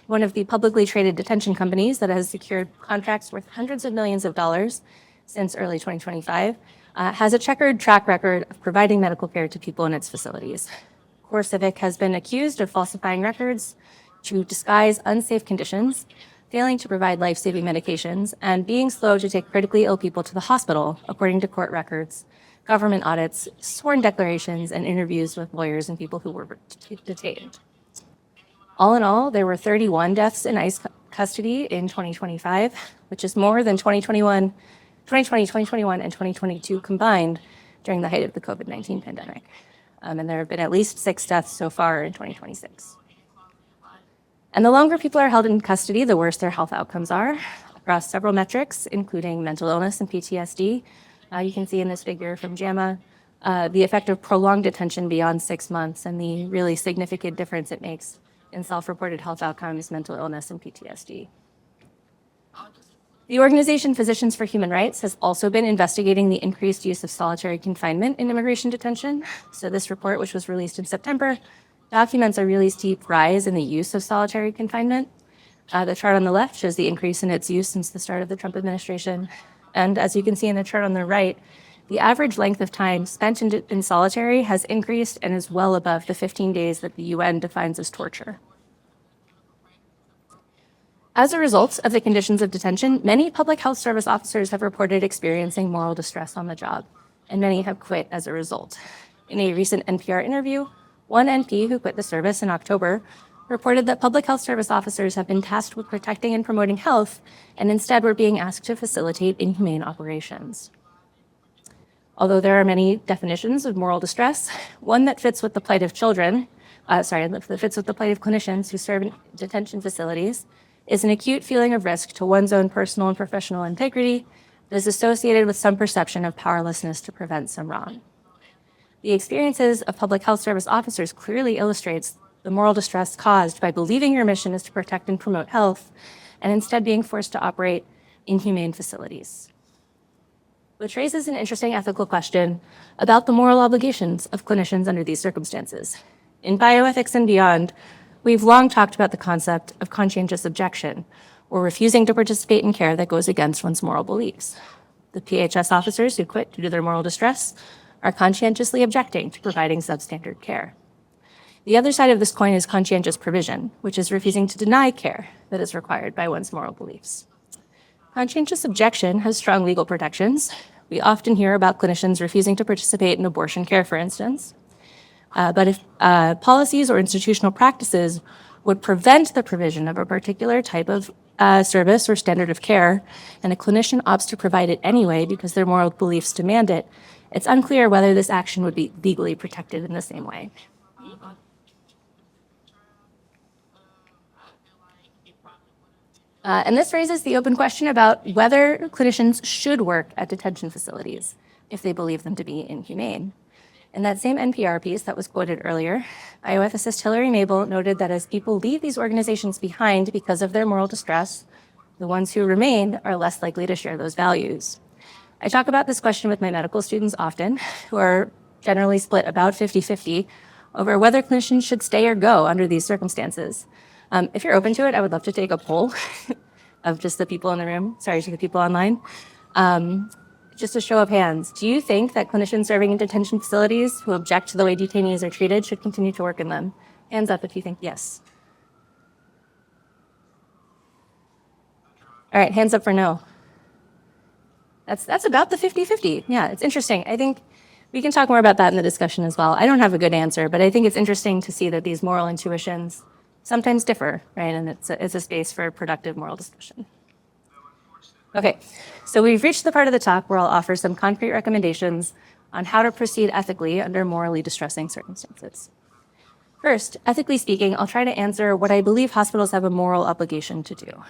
one of the publicly traded detention companies that has secured contracts worth hundreds of millions of dollars since early 2025, has a checkered track record of providing medical care to people in its facilities. CoreCivic has been accused of falsifying records to disguise unsafe conditions, failing to provide life-saving medications, and being slow to take critically ill people to the hospital, according to court records, government audits, sworn declarations, and interviews with lawyers and people who were detained. All in all, there were 31 deaths in ICE custody in 2025, which is more than 2020, 2021, and 2022 combined during the height of the COVID-19 pandemic. And there have been at least 6 deaths so far in 2026. And the longer people are held in custody, the worse their health outcomes are across several metrics, including mental illness and PTSD. You can see in this figure from JAMA the effect of prolonged detention beyond 6 months and the really significant difference it makes in self-reported health outcomes, mental illness, and PTSD. The organization Physicians for Human Rights has also been investigating the increased use of solitary confinement in immigration detention. So this report, which was released in September, documents a really steep rise in the use of solitary confinement. The chart on the left shows the increase in its use since the start of the Trump administration. And as you can see in the chart on the right, the average length of time spent in solitary has increased and is well above the 15 days that the UN defines as torture. As a result of the conditions of detention, many public health service officers have reported experiencing moral distress on the job, and many have quit as a result. In a recent NPR interview, one NP who quit the service in October reported that public health service officers have been tasked with protecting and promoting health, and instead were being asked to facilitate inhumane operations. Although there are many definitions of moral distress, one that fits with the plight of that fits with the plight of clinicians who serve in detention facilities is an acute feeling of risk to one's own personal and professional integrity that is associated with some perception of powerlessness to prevent some wrong. The experiences of public health service officers clearly illustrates the moral distress caused by believing your mission is to protect and promote health, and instead being forced to operate inhumane facilities. Which raises an interesting ethical question about the moral obligations of clinicians under these circumstances. In Bioethics and Beyond, we've long talked about the concept of conscientious objection, or refusing to participate in care that goes against one's moral beliefs. The PHS officers who quit due to their moral distress are conscientiously objecting to providing substandard care. The other side of this coin is conscientious provision, which is refusing to deny care that is required by one's moral beliefs. Conscientious objection has strong legal protections. We often hear about clinicians refusing to participate in abortion care, for instance. But if policies or institutional practices would prevent the provision of a particular type of service or standard of care, and a clinician opts to provide it anyway because their moral beliefs demand it, it's unclear whether this action would be legally protected in the same way. And this raises the open question about whether clinicians should work at detention facilities if they believe them to be inhumane. In that same NPR piece that was quoted earlier, bioethicist Hilary Mabel noted that as people leave these organizations behind because of their moral distress, the ones who remain are less likely to share those values. I talk about this question with my medical students often, who are generally split about 50-50 over whether clinicians should stay or go under these circumstances. If you're open to it, I would love to take a poll of just the people in the room, to the people online. Just a show of hands, do you think that clinicians serving in detention facilities who object to the way detainees are treated should continue to work in them? Hands up if you think yes. All right, hands up for no. That's about the 50-50. Yeah, it's interesting. I think we can talk more about that in the discussion as well. I don't have a good answer, but I think it's interesting to see that these moral intuitions sometimes differ, right? And it's a space for productive moral discussion. Okay, so we've reached the part of the talk where I'll offer some concrete recommendations on how to proceed ethically under morally distressing circumstances. First, ethically speaking, I'll try to answer what I believe hospitals have a moral obligation to do.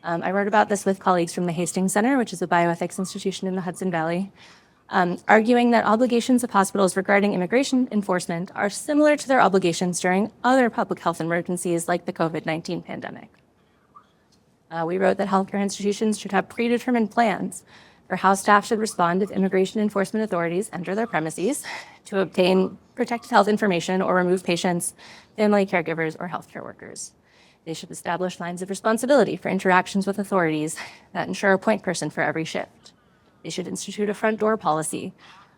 I wrote about this with colleagues from the Hastings Center, which is a bioethics institution in the Hudson Valley, arguing that obligations of hospitals regarding immigration enforcement are similar to their obligations during other public health emergencies like the COVID-19 pandemic. We wrote that healthcare institutions should have predetermined plans for how staff should respond if immigration enforcement authorities enter their premises to obtain protected health information or remove patients, family caregivers, or healthcare workers. They should establish lines of responsibility for interactions with authorities that ensure a point person for every shift. They should institute a front door policy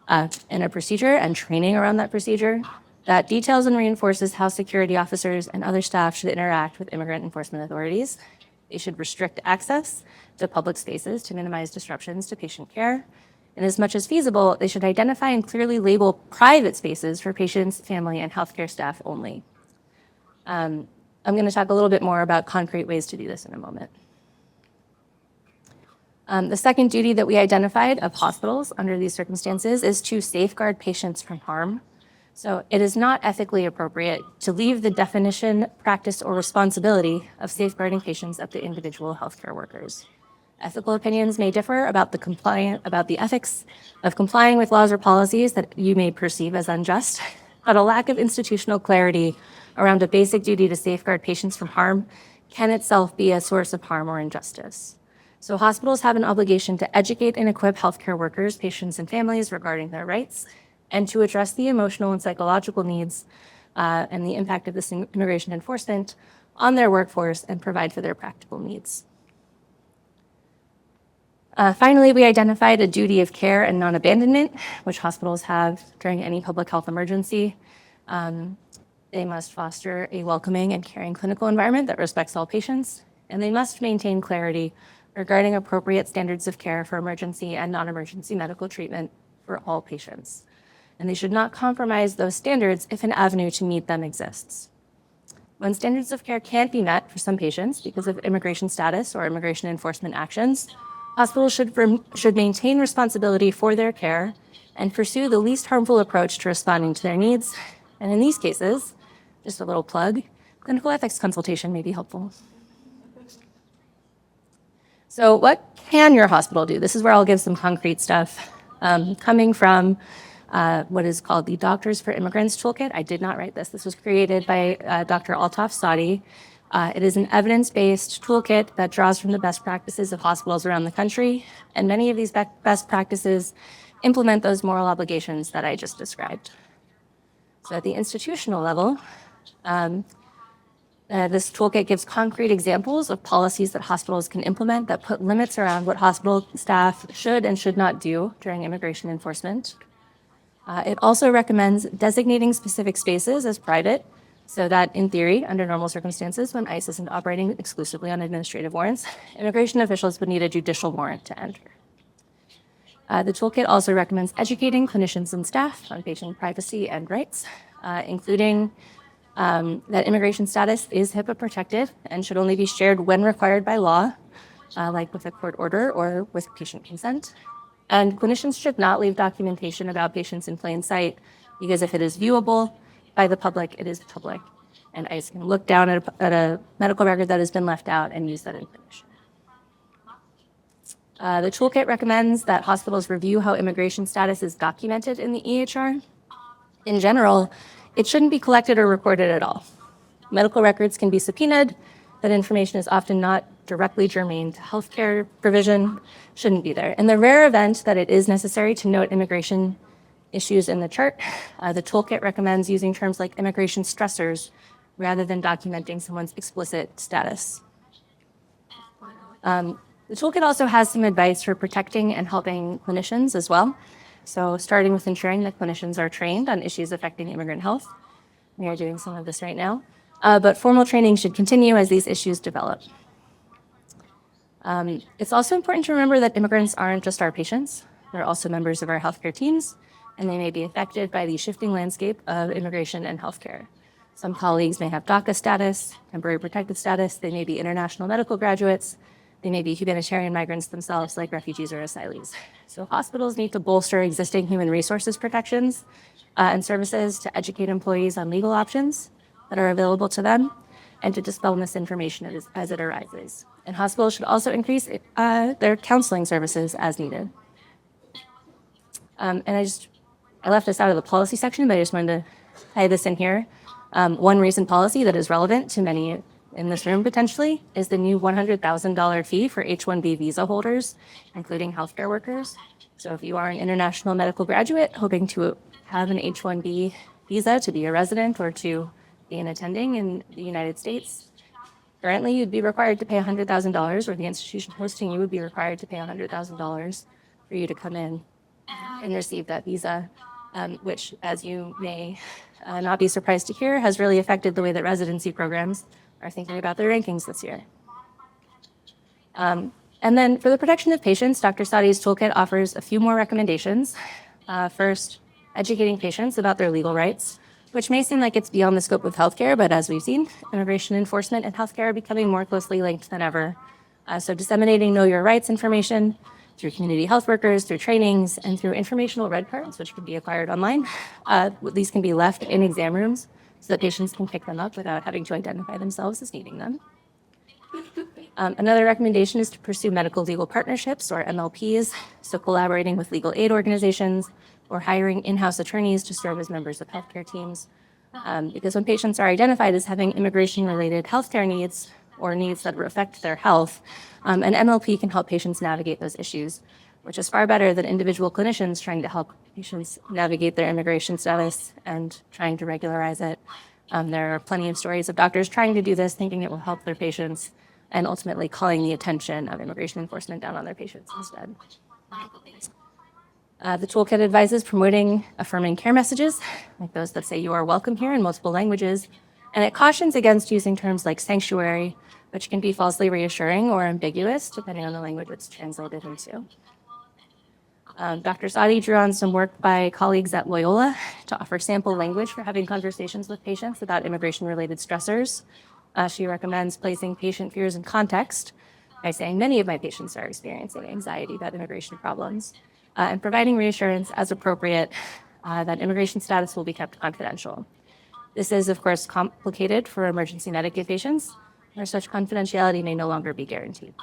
and a procedure and training around that procedure that details and reinforces how security officers and other staff should interact with immigrant enforcement authorities. They should restrict access to public spaces to minimize disruptions to patient care. And as much as feasible, they should identify and clearly label private spaces for patients, family, and healthcare staff only. I'm going to talk a little bit more about concrete ways to do this in a moment. The second duty that we identified of hospitals under these circumstances is to safeguard patients from harm. So it is not ethically appropriate to leave the definition, practice, or responsibility of safeguarding patients up to individual healthcare workers. Ethical opinions may differ about the ethics of complying with laws or policies that you may perceive as unjust, but a lack of institutional clarity around a basic duty to safeguard patients from harm can itself be a source of harm or injustice. So hospitals have an obligation to educate and equip healthcare workers, patients, and families regarding their rights, and to address the emotional and psychological needs and the impact of this immigration enforcement on their workforce and provide for their practical needs. Finally, we identified a duty of care and non-abandonment, which hospitals have during any public health emergency. They must foster a welcoming and caring clinical environment that respects all patients, and they must maintain clarity regarding appropriate standards of care for emergency and non-emergency medical treatment for all patients. And they should not compromise those standards if an avenue to meet them exists. When standards of care can't be met for some patients because of immigration status or immigration enforcement actions, hospitals should maintain responsibility for their care and pursue the least harmful approach to responding to their needs. And in these cases, just a little plug, clinical ethics consultation may be helpful. So what can your hospital do? This is where I'll give some concrete stuff coming from what is called the Doctors for Immigrants Toolkit. I did not write this. This was created by Dr. Altaf Sadi. It is an evidence-based toolkit that draws from the best practices of hospitals around the country, and many of these best practices implement those moral obligations that I just described. So at the institutional level, this toolkit gives concrete examples of policies that hospitals can implement that put limits around what hospital staff should and should not do during immigration enforcement. It also recommends designating specific spaces as private, so that in theory, under normal circumstances, when ICE isn't operating exclusively on administrative warrants, immigration officials would need a judicial warrant to enter. The toolkit also recommends educating clinicians and staff on patient privacy and rights, including that immigration status is HIPAA protected and should only be shared when required by law, like with a court order or with patient consent. And clinicians should not leave documentation about patients in plain sight, because if it is viewable by the public, it is public. And ICE can look down at a medical record that has been left out and use that information. The toolkit recommends that hospitals review how immigration status is documented in the EHR. In general, it shouldn't be collected or recorded at all. Medical records can be subpoenaed. That information is often not directly germane to healthcare provision, shouldn't be there. In the rare event that it is necessary to note immigration issues in the chart, the toolkit recommends using terms like immigration stressors rather than documenting someone's explicit status. The toolkit also has some advice for protecting and helping clinicians as well. So starting with ensuring that clinicians are trained on issues affecting immigrant health. We are doing some of this right now. But formal training should continue as these issues develop. It's also important to remember that immigrants aren't just our patients. They're also members of our healthcare teams, and they may be affected by the shifting landscape of immigration and healthcare. Some colleagues may have DACA status, temporary protected status. They may be international medical graduates. They may be humanitarian migrants themselves, like refugees or asylees. So hospitals need to bolster existing human resources protections and services to educate employees on legal options that are available to them and to dispel misinformation as it arises. And hospitals should also increase their counseling services as needed. And I left this out of the policy section, but I just wanted to tie this in here. One recent policy that is relevant to many in this room potentially is the new $100,000 fee for H-1B visa holders, including healthcare workers. So if you are an international medical graduate hoping to have an H-1B visa to be a resident or to be an attending in the United States, currently you'd be required to pay $100,000, or the institution hosting you would be required to pay $100,000 for you to come in and receive that visa, which, as you may not be surprised to hear, has really affected the way that residency programs are thinking about their rankings this year. And then for the protection of patients, Dr. Sadi's toolkit offers a few more recommendations. First, educating patients about their legal rights, which may seem like it's beyond the scope of healthcare, but as we've seen, immigration enforcement and healthcare are becoming more closely linked than ever. So disseminating know your rights information through community health workers, through trainings, and through informational red cards, which can be acquired online. These can be left in exam rooms so that patients can pick them up without having to identify themselves as needing them. Another recommendation is to pursue medical legal partnerships, or MLPs, so collaborating with legal aid organizations or hiring in-house attorneys to serve as members of healthcare teams. Because when patients are identified as having immigration-related healthcare needs or needs that affect their health, an MLP can help patients navigate those issues, which is far better than individual clinicians trying to help patients navigate their immigration status and trying to regularize it. There are plenty of stories of doctors trying to do this, thinking it will help their patients, and ultimately calling the attention of immigration enforcement down on their patients instead. The toolkit advises promoting affirming care messages, like those that say you are welcome here in multiple languages, and it cautions against using terms like sanctuary, which can be falsely reassuring or ambiguous, depending on the language it's translated into. Dr. Sadi drew on some work by colleagues at Loyola to offer sample language for having conversations with patients about immigration-related stressors. She recommends placing patient fears in context by saying many of my patients are experiencing anxiety about immigration problems, and providing reassurance as appropriate that immigration status will be kept confidential. This is, of course, complicated for emergency Medicaid patients, where such confidentiality may no longer be guaranteed.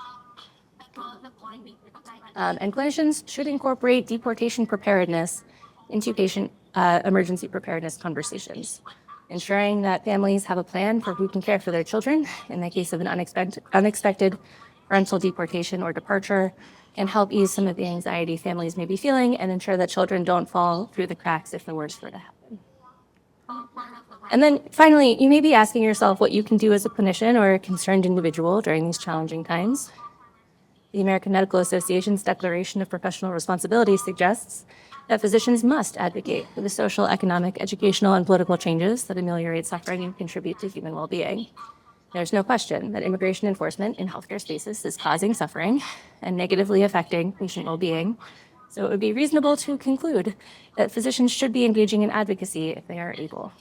And clinicians should incorporate deportation preparedness into patient emergency preparedness conversations, ensuring that families have a plan for who can care for their children in the case of an unexpected parental deportation or departure, and help ease some of the anxiety families may be feeling and ensure that children don't fall through the cracks if the worst were to happen. And then finally, you may be asking yourself what you can do as a clinician or a concerned individual during these challenging times. The American Medical Association's Declaration of Professional Responsibility suggests that physicians must advocate for the social, economic, educational, and political changes that ameliorate suffering and contribute to human well-being. There's no question that immigration enforcement in healthcare spaces is causing suffering and negatively affecting patient well-being, so it would be reasonable to conclude that physicians should be engaging in advocacy if they are able.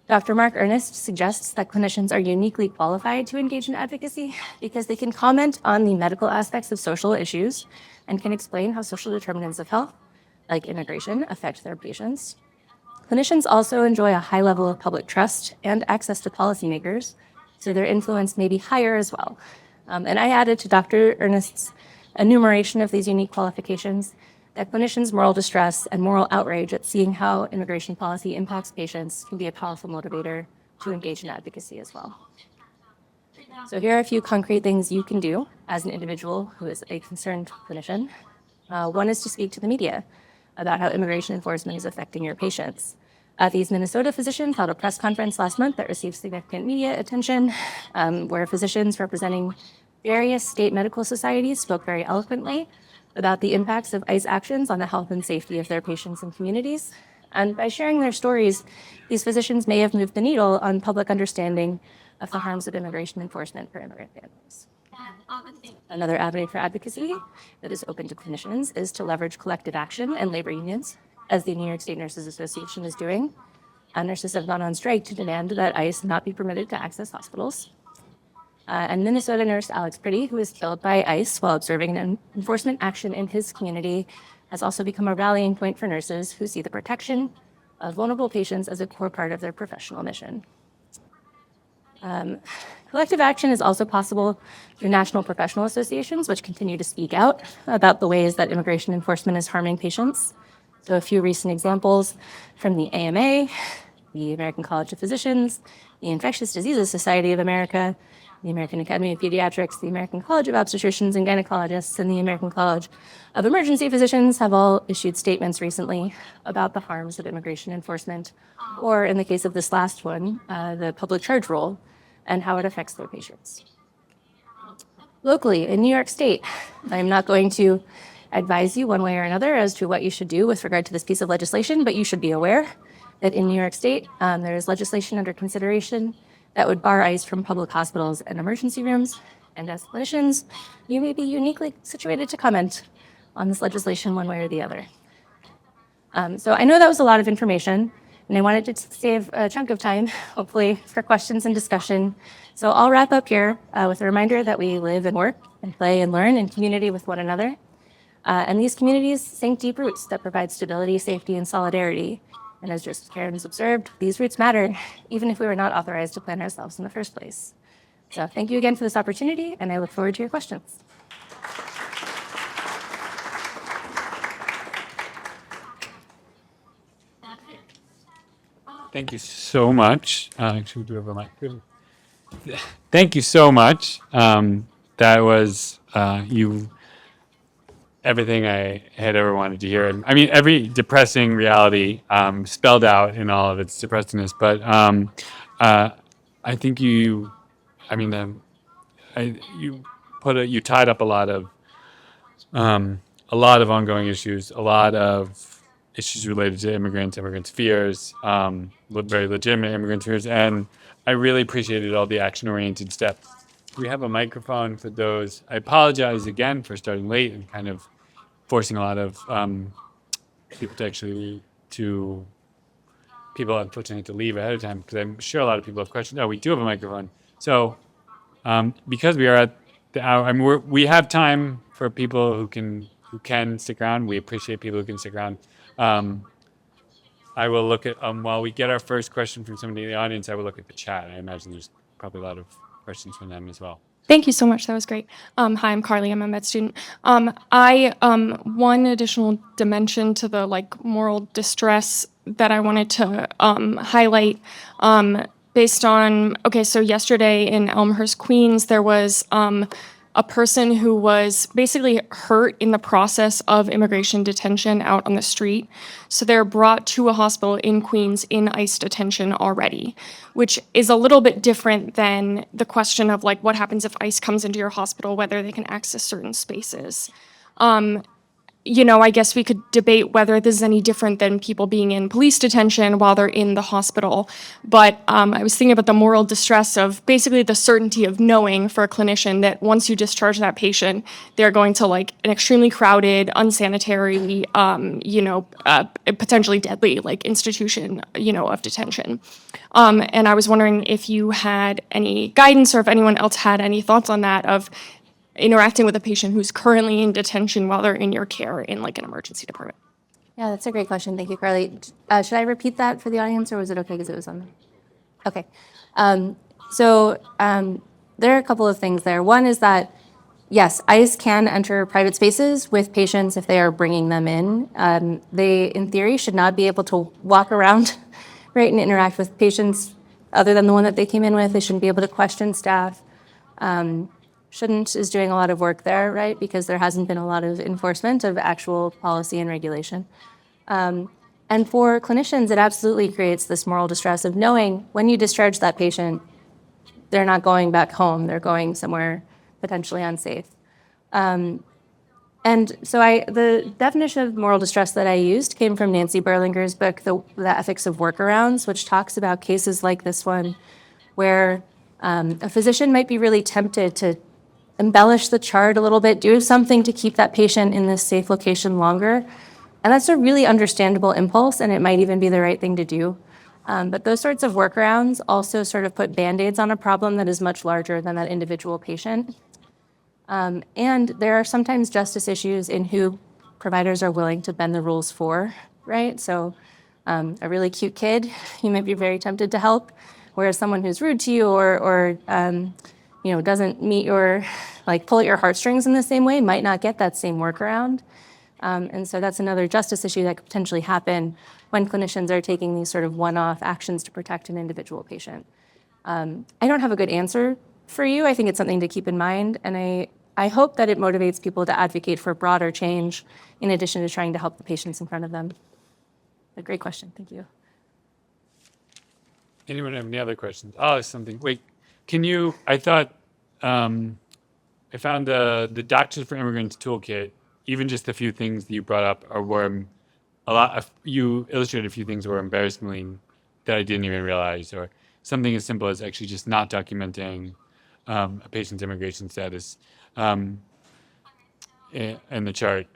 Dr. Mark Ernest suggests that clinicians are uniquely qualified to engage in advocacy because they can comment on the medical aspects of social issues and can explain how social determinants of health, like immigration, affect their patients. Clinicians also enjoy a high level of public trust and access to policymakers, so their influence may be higher as well. And I added to Dr. Ernest's enumeration of these unique qualifications that clinicians' moral distress and moral outrage at seeing how immigration policy impacts patients can be a powerful motivator to engage in advocacy as well. So here are a few concrete things you can do as an individual who is a concerned clinician. One is to speak to the media about how immigration enforcement is affecting your patients. These Minnesota physicians held a press conference last month that received significant media attention, where physicians representing various state medical societies spoke very eloquently about the impacts of ICE actions on the health and safety of their patients and communities. And by sharing their stories, these physicians may have moved the needle on public understanding of the harms of immigration enforcement for immigrant families. Another avenue for advocacy that is open to clinicians is to leverage collective action and labor unions, as the New York State Nurses Association is doing. Nurses have gone on strike to demand that ICE not be permitted to access hospitals. And Minnesota nurse Alex Pretty, who was killed by ICE while observing an enforcement action in his community, has also become a rallying point for nurses who see the protection of vulnerable patients as a core part of their professional mission. Collective action is also possible through national professional associations, which continue to speak out about the ways that immigration enforcement is harming patients. So a few recent examples from the AMA, the American College of Physicians, the Infectious Diseases Society of America, the American Academy of Pediatrics, the American College of Obstetricians and Gynecologists, and the American College of Emergency Physicians have all issued statements recently about the harms of immigration enforcement, or in the case of this last one, the public charge rule and how it affects their patients. Locally, in New York State, I'm not going to advise you one way or another as to what you should do with regard to this piece of legislation, but you should be aware that in New York State, there is legislation under consideration that would bar ICE from public hospitals and emergency rooms. And as clinicians, you may be uniquely situated to comment on this legislation one way or the other. So I know that was a lot of information, and I wanted to save a chunk of time, hopefully, for questions and discussion. So I'll wrap up here with a reminder that we live and work and play and learn in community with one another. And these communities sink deep roots that provide stability, safety, and solidarity. And as just Karen's observed, these roots matter, even if we were not authorized to plan ourselves in the first place. So thank you again for this opportunity, and I look forward to your questions. Thank you so much. Actually, we do have a mic. Thank you so much. That was everything I had ever wanted to hear. And I mean, every depressing reality spelled out in all of its depressingness. But I think you tied up a lot of ongoing issues, a lot of issues related to immigrants' fears, very legitimate immigrant fears, and I really appreciated all the action-oriented steps. We have a microphone for those. I apologize again for starting late and kind of forcing a lot of people unfortunately to leave ahead of time, because I'm sure a lot of people have questions. Oh, we do have a microphone. So because we are at the hour, I mean, we have time for people who can stick around. We appreciate people who can stick around. I will look at, while we get our first question from somebody in the audience, I will look at the chat. I imagine there's probably a lot of questions from them as well. Thank you so much. That was great. Hi, I'm Carly. I'm a med student. One additional dimension to the moral distress that I wanted to highlight based on, so yesterday in Elmhurst, Queens, there was a person who was basically hurt in the process of immigration detention out on the street. So they're brought to a hospital in Queens in ICE detention already, which is a little bit different than the question of what happens if ICE comes into your hospital, whether they can access certain spaces. I guess we could debate whether this is any different than people being in police detention while they're in the hospital. But I was thinking about the moral distress of basically the certainty of knowing for a clinician that once you discharge that patient, they're going to an extremely crowded, unsanitary, potentially deadly institution, of detention. And I was wondering if you had any guidance or if anyone else had any thoughts on that of interacting with a patient who's currently in detention while they're in your care in an emergency department. Yeah, that's a great question. Thank you, Carly. Should I repeat that for the audience, or was it okay because it was on? Okay. There are a couple of things there. One is that, yes, ICE can enter private spaces with patients if they are bringing them in. They, in theory, should not be able to walk around, right, and interact with patients other than the one that they came in with. They shouldn't be able to question staff. Shouldn't is doing a lot of work there, right? Because there hasn't been a lot of enforcement of actual policy and regulation. And for clinicians, it absolutely creates this moral distress of knowing when you discharge that patient, they're not going back home, they're going somewhere potentially unsafe. And so the definition of moral distress that I used came from Nancy Berlinger's book, The Ethics of Workarounds, which talks about cases like this one, where a physician might be really tempted to embellish the chart a little bit, do something to keep that patient in this safe location longer. And that's a really understandable impulse, and it might even be the right thing to do. But those sorts of workarounds also sort of put Band-Aids on a problem that is much larger than that individual patient. And there are sometimes justice issues in who providers are willing to bend the rules for, right? So a really cute kid, you might be very tempted to help, whereas someone who's rude to you or doesn't meet your, pull at your heartstrings in the same way might not get that same workaround. And so that's another justice issue that could potentially happen when clinicians are taking these sort of one-off actions to protect an individual patient. I don't have a good answer for you. I think it's something to keep in mind, and I hope that it motivates people to advocate for broader change in addition to trying to help the patients in front of them. A great question. Thank you. Anyone have any other questions? Oh, something. Wait, can you? I thought I found the Doctors for Immigrants toolkit. Even just a few things that you brought up were a lot. You illustrated a few things that were embarrassingly that I didn't even realize, or something as simple as actually just not documenting a patient's immigration status in the chart.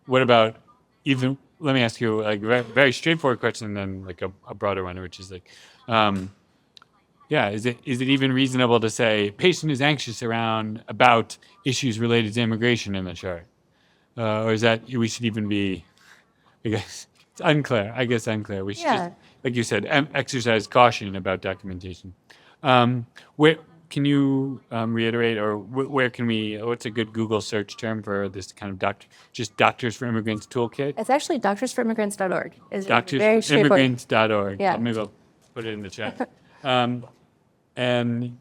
What about even? Let me ask you like a very straightforward question, and then like a broader one, which is like, yeah, is it even reasonable to say patient is anxious about issues related to immigration in the chart, or is that we should even be? I guess it's unclear. Unclear. We should just, like you said, exercise caution about documentation. Where can you reiterate, or where can we? What's a good Google search term for this kind of just Doctors for Immigrants toolkit? It's actually doctorsforimmigrants.org. It's very straightforward. Doctorsforimmigrants.org. Yeah. Maybe I'll put it in the chat. And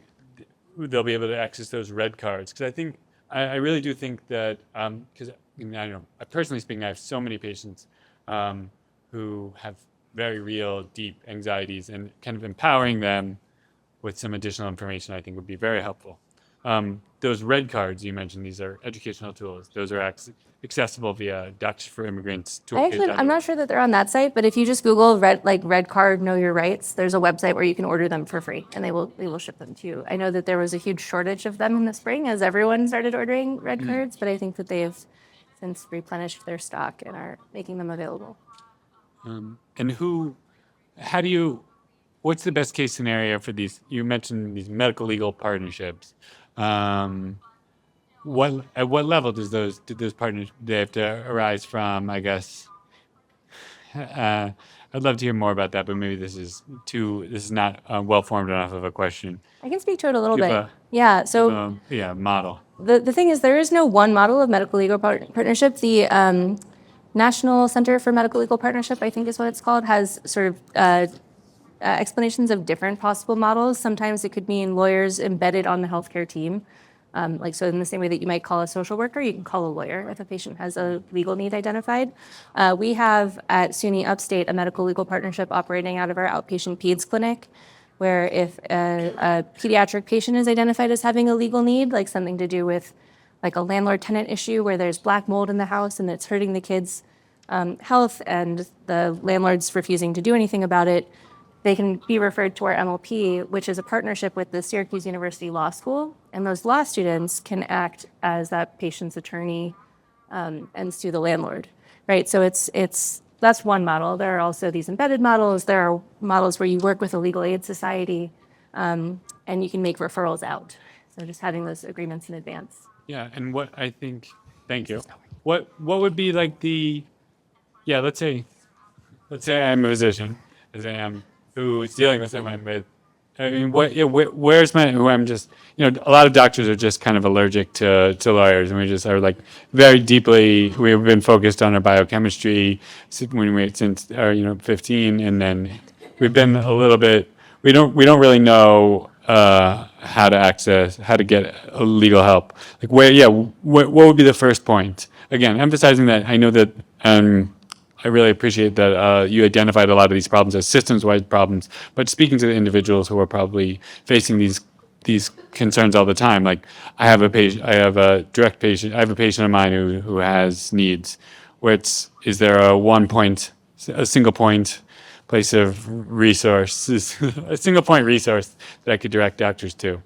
they'll be able to access those red cards, because I think I really do think that because I don't know, personally speaking, I have so many patients who have very real, deep anxieties, and kind of empowering them with some additional information I think would be very helpful. Those red cards you mentioned, these are educational tools. Those are accessible via Doctors for Immigrants toolkit. I'm not sure that they're on that site, but if you just Google red card, know your rights, there's a website where you can order them for free, and they will ship them to you. I know that there was a huge shortage of them in the spring as everyone started ordering red cards, but I think that they have since replenished their stock and are making them available. And what's the best case scenario for these? You mentioned these medical legal partnerships. At what level did those partners they have to arise from? I guess I'd love to hear more about that, but maybe this is not well formed enough of a question. I can speak to it a little bit. Model. The thing is, there is no one model of medical legal partnership. The National Center for Medical Legal Partnership, I think is what it's called, has sort of explanations of different possible models. Sometimes it could mean lawyers embedded on the healthcare team. So in the same way that you might call a social worker, you can call a lawyer if a patient has a legal need identified. We have at SUNY Upstate a medical legal partnership operating out of our outpatient peds clinic, where if a pediatric patient is identified as having a legal need, like something to do with like a landlord-tenant issue where there's black mold in the house and it's hurting the kids' health, and the landlord's refusing to do anything about it, they can be referred to our MLP, which is a partnership with the Syracuse University Law School, and those law students can act as that patient's attorney and sue the landlord, right? So that's one model. There are also these embedded models. There are models where you work with a legal aid society, and you can make referrals out. So just having those agreements in advance. Yeah, and thank you. What would be like let's say I'm a physician, as I am, who is dealing with someone with, I mean, who I'm just, a lot of doctors are just kind of allergic to lawyers, and we just are like very deeply, we've been focused on our biochemistry since 15, and then we've been a little bit, we don't really know how to get legal help. Like what would be the first point? Again, emphasizing that I know that I really appreciate that you identified a lot of these problems as systems-wide problems, but speaking to the individuals who are probably facing these concerns all the time, like I have a patient of mine who has needs, is there a single point place of resources, a single point resource that I could direct doctors to?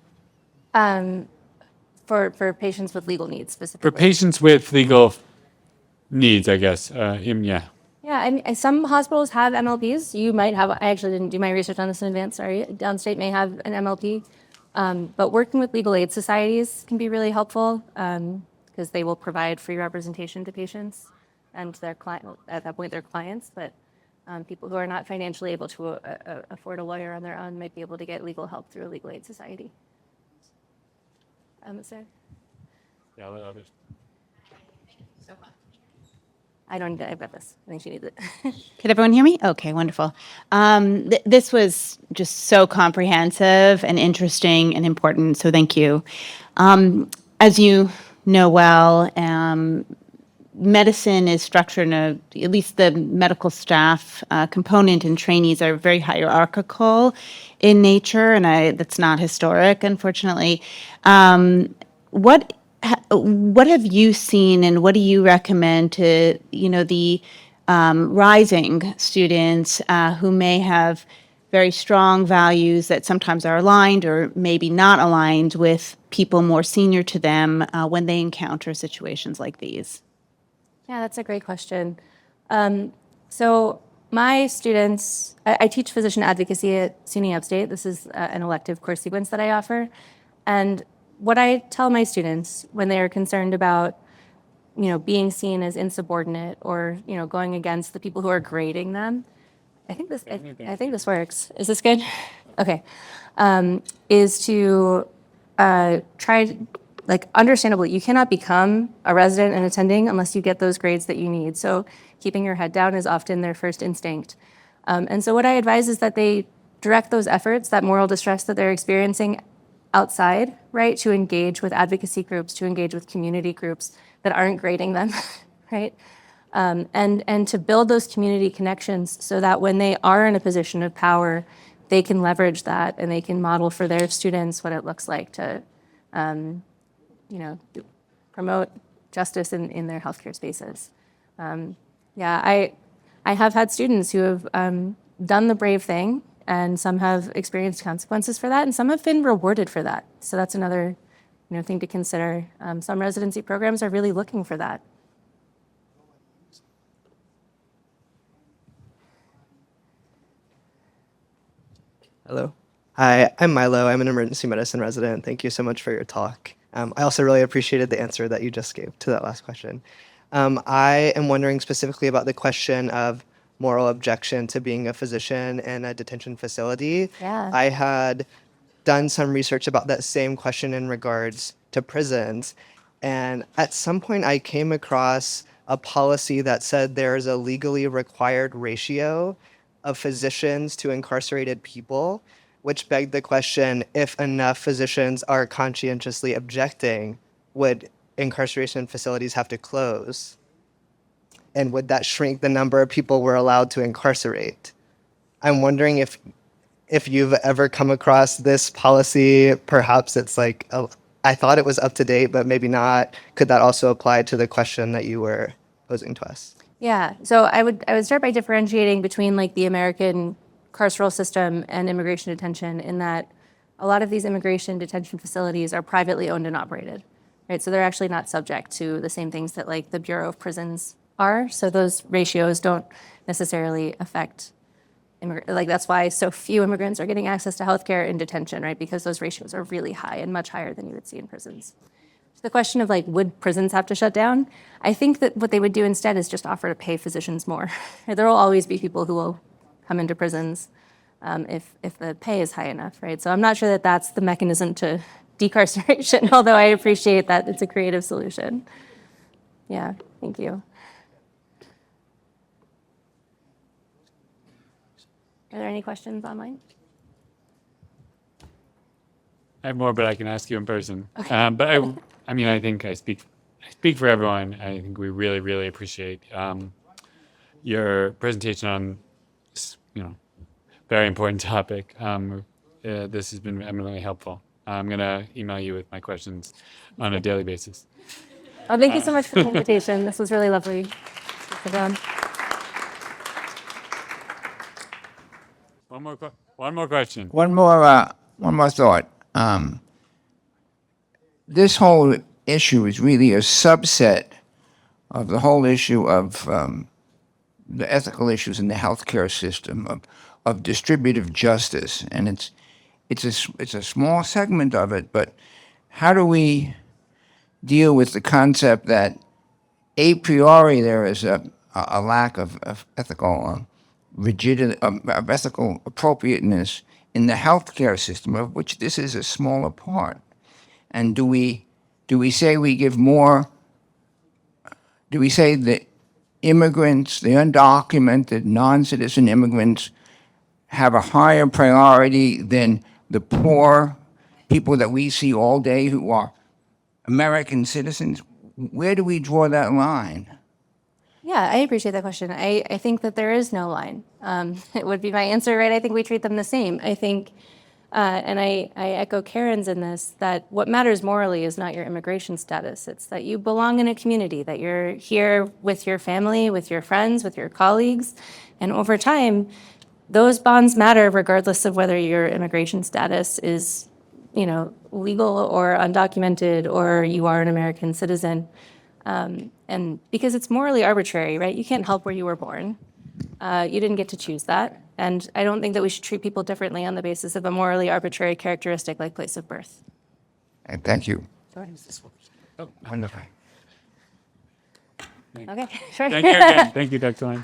For patients with legal needs specifically. For patients with legal needs, I guess. Yeah, I mean, some hospitals have MLPs. You might have, I actually didn't do my research on this in advance, sorry. Downstate may have an MLP. But working with legal aid societies can be really helpful because they will provide free representation to patients and to their client, at that point, their clients. But people who are not financially able to afford a lawyer on their own might be able to get legal help through a legal aid society. Sarah? Yeah, I'll let others. I don't need it. I've got this. I think she needs it. Can everyone hear me? Okay, wonderful. This was just so comprehensive and interesting and important, so thank you. As you know well, medicine is structured in at least the medical staff component and trainees are very hierarchical in nature, and that's not historic, unfortunately. What have you seen, and what do you recommend to the rising students who may have very strong values that sometimes are aligned or maybe not aligned with people more senior to them when they encounter situations like these? Yeah, that's a great question. So my students, I teach physician advocacy at SUNY Upstate. This is an elective course sequence that I offer. And what I tell my students when they are concerned about, being seen as insubordinate or, going against the people who are grading them, I think this works. Is this good? Okay. Is to try, understandably, you cannot become a resident and attending unless you get those grades that you need. So keeping your head down is often their first instinct. And so what I advise is that they direct those efforts, that moral distress that they're experiencing outside, right, to engage with advocacy groups, to engage with community groups that aren't grading them, right? And to build those community connections so that when they are in a position of power, they can leverage that and they can model for their students what it looks like to, promote justice in their healthcare spaces. I have had students who have done the brave thing, and some have experienced consequences for that, and some have been rewarded for that. So that's another, thing to consider. Some residency programs are really looking for that. Hello. Hi, I'm Milo. I'm an emergency medicine resident. Thank you so much for your talk. I also really appreciated the answer that you just gave to that last question. I am wondering specifically about the question of moral objection to being a physician in a detention facility. Yeah. I had done some research about that same question in regards to prisons. And at some point, I came across a policy that said there's a legally required ratio of physicians to incarcerated people, which begged the question, if enough physicians are conscientiously objecting, would incarceration facilities have to close? And would that shrink the number of people we're allowed to incarcerate? I'm wondering if you've ever come across this policy. Perhaps it's I thought it was up to date, but maybe not. Could that also apply to the question that you were posing to us? Yeah, so I would start by differentiating between the American carceral system and immigration detention, in that a lot of these immigration detention facilities are privately owned and operated, right? So they're actually not subject to the same things that the Bureau of Prisons are. So those ratios don't necessarily affect that's why so few immigrants are getting access to healthcare in detention, right? Because those ratios are really high and much higher than you would see in prisons. The question of would prisons have to shut down? I think that what they would do instead is just offer to pay physicians more. There will always be people who will come into prisons if the pay is high enough, right? So I'm not sure that that's the mechanism to decarceration, although I appreciate that it's a creative solution. Yeah, thank you. Are there any questions online? I have more, but I can ask you in person. But I think I speak for everyone. I think we really, really appreciate your presentation on this, very important topic. This has been eminently helpful. I'm gonna email you with my questions on a daily basis. Oh, thank you so much for the invitation. This was really lovely. One more question. One more thought. This whole issue is really a subset of the whole issue of the ethical issues in the healthcare system of distributive justice, and it's a small segment of it. But how do we deal with the concept that a priori there is a lack of ethical rigidity, of ethical appropriateness in the healthcare system, of which this is a smaller part? And do we say we give more? Do we say that immigrants, the undocumented, non-citizen immigrants, have a higher priority than the poor people that we see all day who are American citizens? Where do we draw that line? Yeah, I appreciate that question. I think that there is no line. It would be my answer, right? I think we treat them the same. I think, and I echo Karen's in this, that what matters morally is not your immigration status. It's that you belong in a community, that you're here with your family, with your friends, with your colleagues. And over time, those bonds matter regardless of whether your immigration status is, legal or undocumented, or you are an American citizen. And because it's morally arbitrary, right? You can't help where you were born. You didn't get to choose that. And I don't think that we should treat people differently on the basis of a morally arbitrary characteristic like place of birth. And thank you. Wonderful. Okay, sure. Thank you again. Thank you, Dr. Lane.